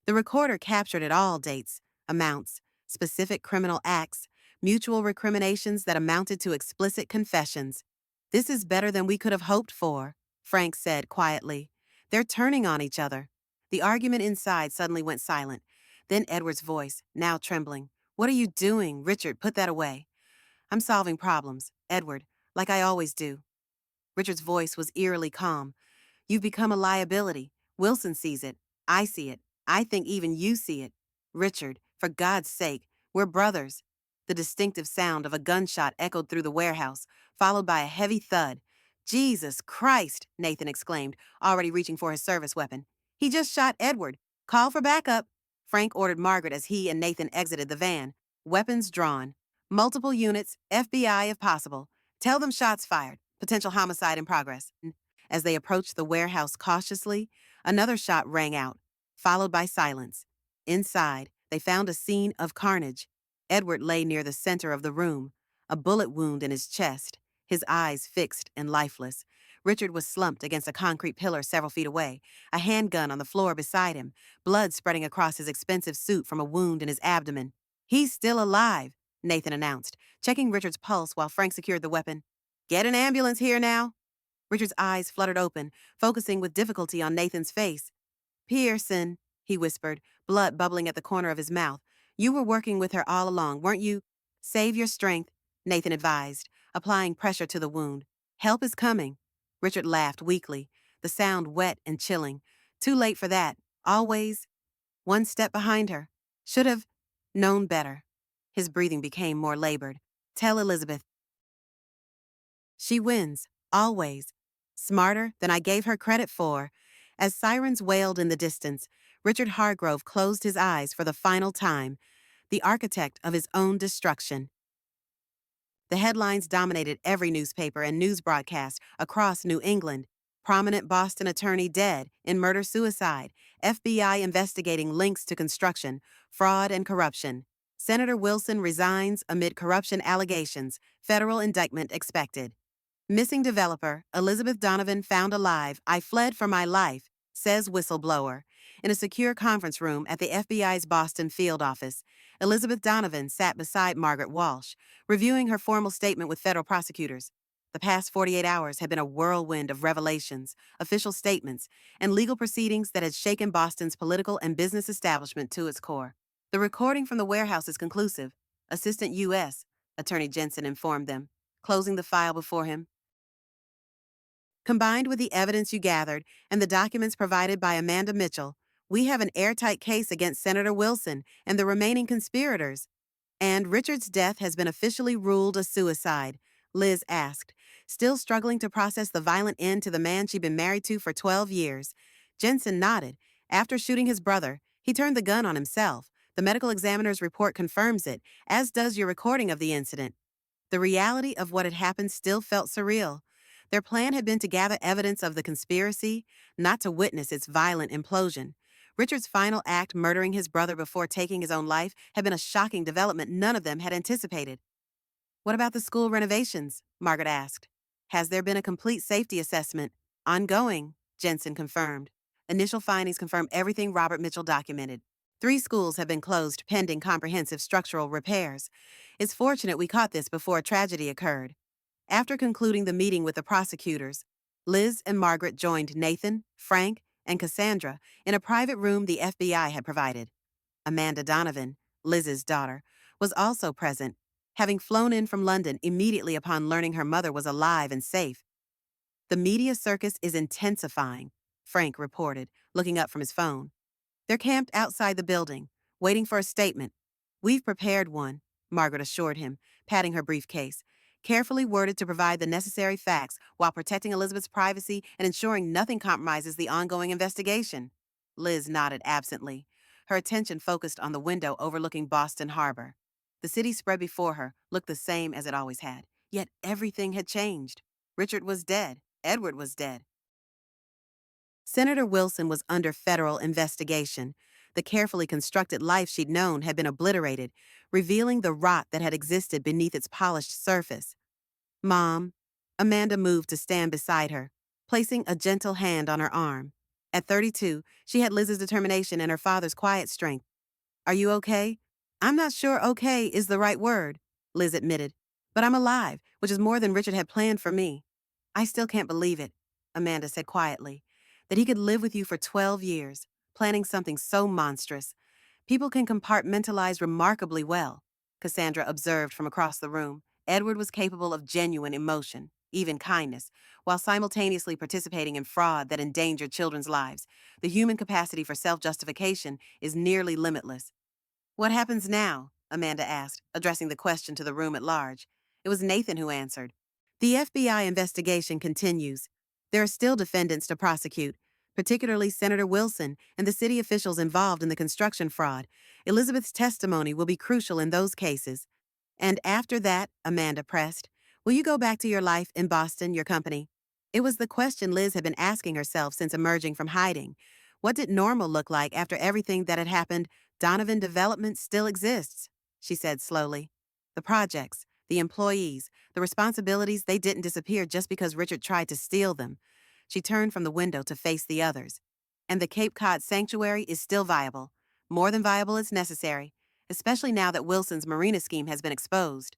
The recorder captured it all: dates, amounts, specific criminal acts, mutual recriminations that amounted to explicit confessions. This is better than we could have hoped for, Frank said quietly. They're turning on each other. The argument inside suddenly went silent. Then Edward's voice, now trembling. What are you doing? Richard, put that away. I'm solving problems, Edward, like I always do. Richard's voice was eerily calm. You've become a liability. Wilson sees it. I see it. I think even you see it. Richard, for God's sake, we're brothers. The distinctive sound of a gunshot echoed through the warehouse, followed by a heavy thud. Jesus Christ, Nathan exclaimed, already reaching for his service weapon. He just shot Edward. Call for backup. Frank ordered Margaret as he and Nathan exited the van, weapons drawn. Multiple units, FBI if possible. Tell them shots fired. Potential homicide in progress. As they approached the warehouse cautiously, another shot rang out, followed by silence. Inside, they found a scene of carnage. Edward lay near the center of the room, a bullet wound in his chest, his eyes fixed and lifeless. Richard was slumped against a concrete pillar several feet away, a handgun on the floor beside him, blood spreading across his expensive suit from a wound in his abdomen. He's still alive, Nathan announced, checking Richard's pulse while Frank secured the weapon. Get an ambulance here now. Richard's eyes fluttered open, focusing with difficulty on Nathan's face. Pearson, he whispered, blood bubbling at the corner of his mouth. You were working with her all along, weren't you? Save your strength, Nathan advised, applying pressure to the wound. Help is coming. Richard laughed weakly, the sound wet and chilling. Too late for that. Always one step behind her. Should have known better. His breathing became more labored. Tell Elizabeth. She wins, always. Smarter than I gave her credit for. As sirens wailed in the distance, Richard Hargrove closed his eyes for the final time, the architect of his own destruction. The headlines dominated every newspaper and news broadcast across New England. Prominent Boston attorney dead in murder-suicide. FBI investigating links to construction, fraud, and corruption. Senator Wilson resigns amid corruption allegations. Federal indictment expected. Missing developer, Elizabeth Donovan found alive. I fled for my life, says whistleblower. In a secure conference room at the FBI's Boston field office, Elizabeth Donovan sat beside Margaret Walsh, reviewing her formal statement with federal prosecutors. The past 48 hours had been a whirlwind of revelations, official statements, and legal proceedings that had shaken Boston's political and business establishment to its core. The recording from the warehouse is conclusive. Assistant U.S., Attorney Jensen informed them, closing the file before him. Combined with the evidence you gathered and the documents provided by Amanda Mitchell, we have an airtight case against Senator Wilson and the remaining conspirators. And Richard's death has been officially ruled a suicide, Liz asked, still struggling to process the violent end to the man she'd been married to for 12 years. Jensen nodded. After shooting his brother, he turned the gun on himself. The medical examiner's report confirms it, as does your recording of the incident. The reality of what had happened still felt surreal. Their plan had been to gather evidence of the conspiracy, not to witness its violent implosion. Richard's final act, murdering his brother before taking his own life, had been a shocking development none of them had anticipated. "What about the school renovations?" Margaret asked. "Has there been a complete safety assessment?" "Ongoing," Jensen confirmed. Initial findings confirm everything Robert Mitchell documented. 3 schools have been closed pending comprehensive structural repairs. It's fortunate we caught this before a tragedy occurred. After concluding the meeting with the prosecutors, Liz and Margaret joined Nathan, Frank, and Cassandra in a private room the FBI had provided. Amanda Donovan, Liz's daughter, was also present, having flown in from London immediately upon learning her mother was alive and safe. "The media circus is intensifying," Frank reported, looking up from his phone. "They're camped outside the building, waiting for a statement." "We've prepared one," Margaret assured him, patting her briefcase, carefully worded to provide the necessary facts while protecting Elizabeth's privacy and ensuring nothing compromises the ongoing investigation. Liz nodded absently, her attention focused on the window overlooking Boston Harbor. The city spread before her looked the same as it always had, yet everything had changed. Richard was dead. Edward was dead. Senator Wilson was under federal investigation. The carefully constructed life she'd known had been obliterated, revealing the rot that had existed beneath its polished surface. "Mom." Amanda moved to stand beside her, placing a gentle hand on her arm. At 32, she had Liz's determination and her father's quiet strength. "Are you okay?" "I'm not sure okay is the right word," Liz admitted. "But I'm alive, which is more than Richard had planned for me." "I still can't believe it," Amanda said quietly, "that he could live with you for 12 years, planning something so monstrous. People can compartmentalize remarkably well," Cassandra observed from across the room. Edward was capable of genuine emotion, even kindness, while simultaneously participating in fraud that endangered children's lives. The human capacity for self-justification is nearly limitless. "What happens now?" Amanda asked, addressing the question to the room at large. It was Nathan who answered. "The FBI investigation continues. There are still defendants to prosecute, particularly Senator Wilson and the city officials involved in the construction fraud. Elizabeth's testimony will be crucial in those cases." "And after that," Amanda pressed, "will you go back to your life in Boston, your company?" It was the question Liz had been asking herself since emerging from hiding. What did normal look like after everything that had happened? "Donovan Development still exists," she said slowly. "The projects, the employees, the responsibilities, they didn't disappear just because Richard tried to steal them." She turned from the window to face the others. "And the Cape Cod Sanctuary is still viable. More than viable as necessary, especially now that Wilson's marina scheme has been exposed."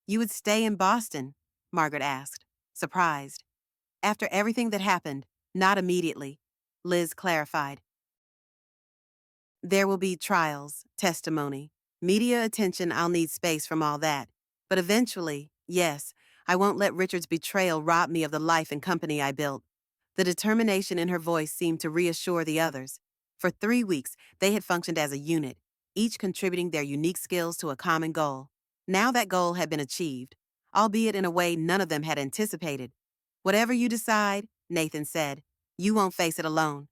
"You would stay in Boston?" Margaret asked, surprised. "After everything that happened, not immediately," Liz clarified. "There will be trials, testimony, media attention. I'll need space from all that. But eventually, yes, I won't let Richard's betrayal rob me of the life and company I built." The determination in her voice seemed to reassure the others. For 3 weeks, they had functioned as a unit, each contributing their unique skills to a common goal. Now that goal had been achieved, albeit in a way none of them had anticipated. "Whatever you decide," Nathan said, "you won't face it alone."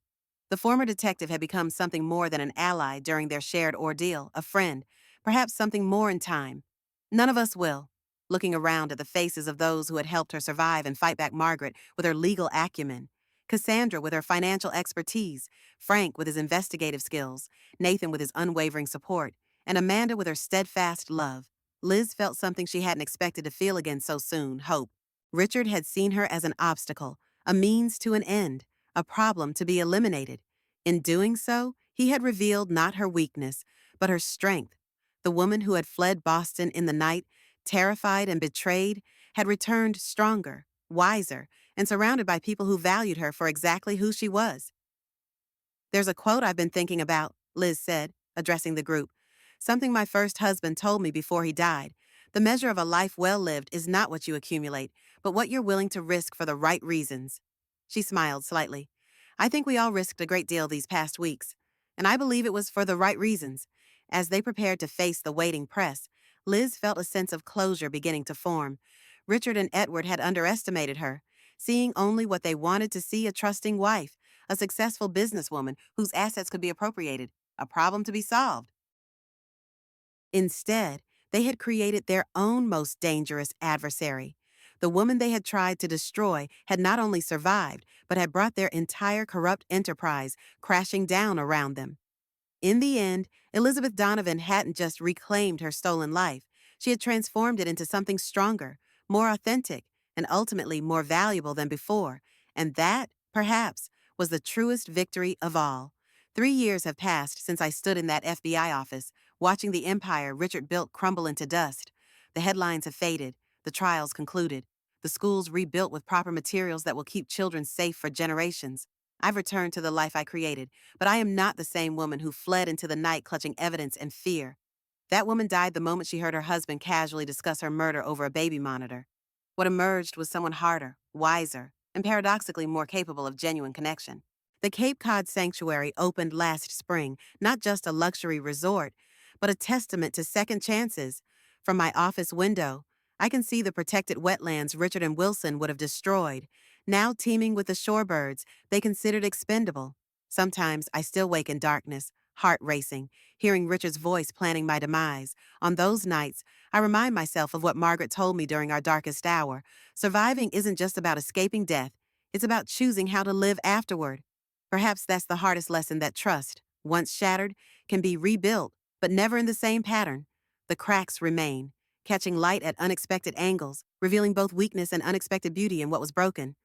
The former detective had become something more than an ally during their shared ordeal, a friend, perhaps something more in time. "None of us will." Looking around at the faces of those who had helped her survive and fight back, Margaret with her legal acumen, Cassandra with her financial expertise, Frank with his investigative skills, Nathan with his unwavering support, and Amanda with her steadfast love. Liz felt something she hadn't expected to feel again so soon: hope. Richard had seen her as an obstacle, a means to an end, a problem to be eliminated. In doing so, he had revealed not her weakness, but her strength. The woman who had fled Boston in the night, terrified and betrayed, had returned stronger, wiser, and surrounded by people who valued her for exactly who she was. "There's a quote I've been thinking about," Liz said, addressing the group. "Something my first husband told me before he died. The measure of a life well lived is not what you accumulate, but what you're willing to risk for the right reasons." She smiled slightly. "I think we all risked a great deal these past weeks, and I believe it was for the right reasons." As they prepared to face the waiting press, Liz felt a sense of closure beginning to form. Richard and Edward had underestimated her, seeing only what they wanted to see: a trusting wife, a successful businesswoman whose assets could be appropriated, a problem to be solved. Instead, They had created their own most dangerous adversary. The woman they had tried to destroy had not only survived, but had brought their entire corrupt enterprise crashing down around them. In the end, Elizabeth Donovan hadn't just reclaimed her stolen life, she had transformed it into something stronger, more authentic, and ultimately more valuable than before. And that, perhaps, was the truest victory of all. 3 years have passed since I stood in that FBI office, watching the empire Richard built crumble into dust. The headlines have faded, the trials concluded, the schools rebuilt with proper materials that will keep children safe for generations. I've returned to the life I created, but I am not the same woman who fled into the night clutching evidence and fear. That woman died the moment she heard her husband casually discuss her murder over a baby monitor. What emerged was someone harder, wiser, and paradoxically more capable of genuine connection. The Cape Cod Sanctuary opened last spring, not just a luxury resort, but a testament to second chances. From my office window, I can see the protected wetlands Richard and Wilson would have destroyed, now teeming with the shorebirds they considered expendable. Sometimes I still wake in darkness, heart racing, hearing Richard's voice planning my demise. On those nights, I remind myself of what Margaret told me during our darkest hour. Surviving isn't just about escaping death, it's about choosing how to live afterward. Perhaps that's the hardest lesson, that trust, once shattered, can be rebuilt, but never in the same pattern. The cracks remain, catching light at unexpected angles, revealing both weakness and unexpected beauty in what was broken.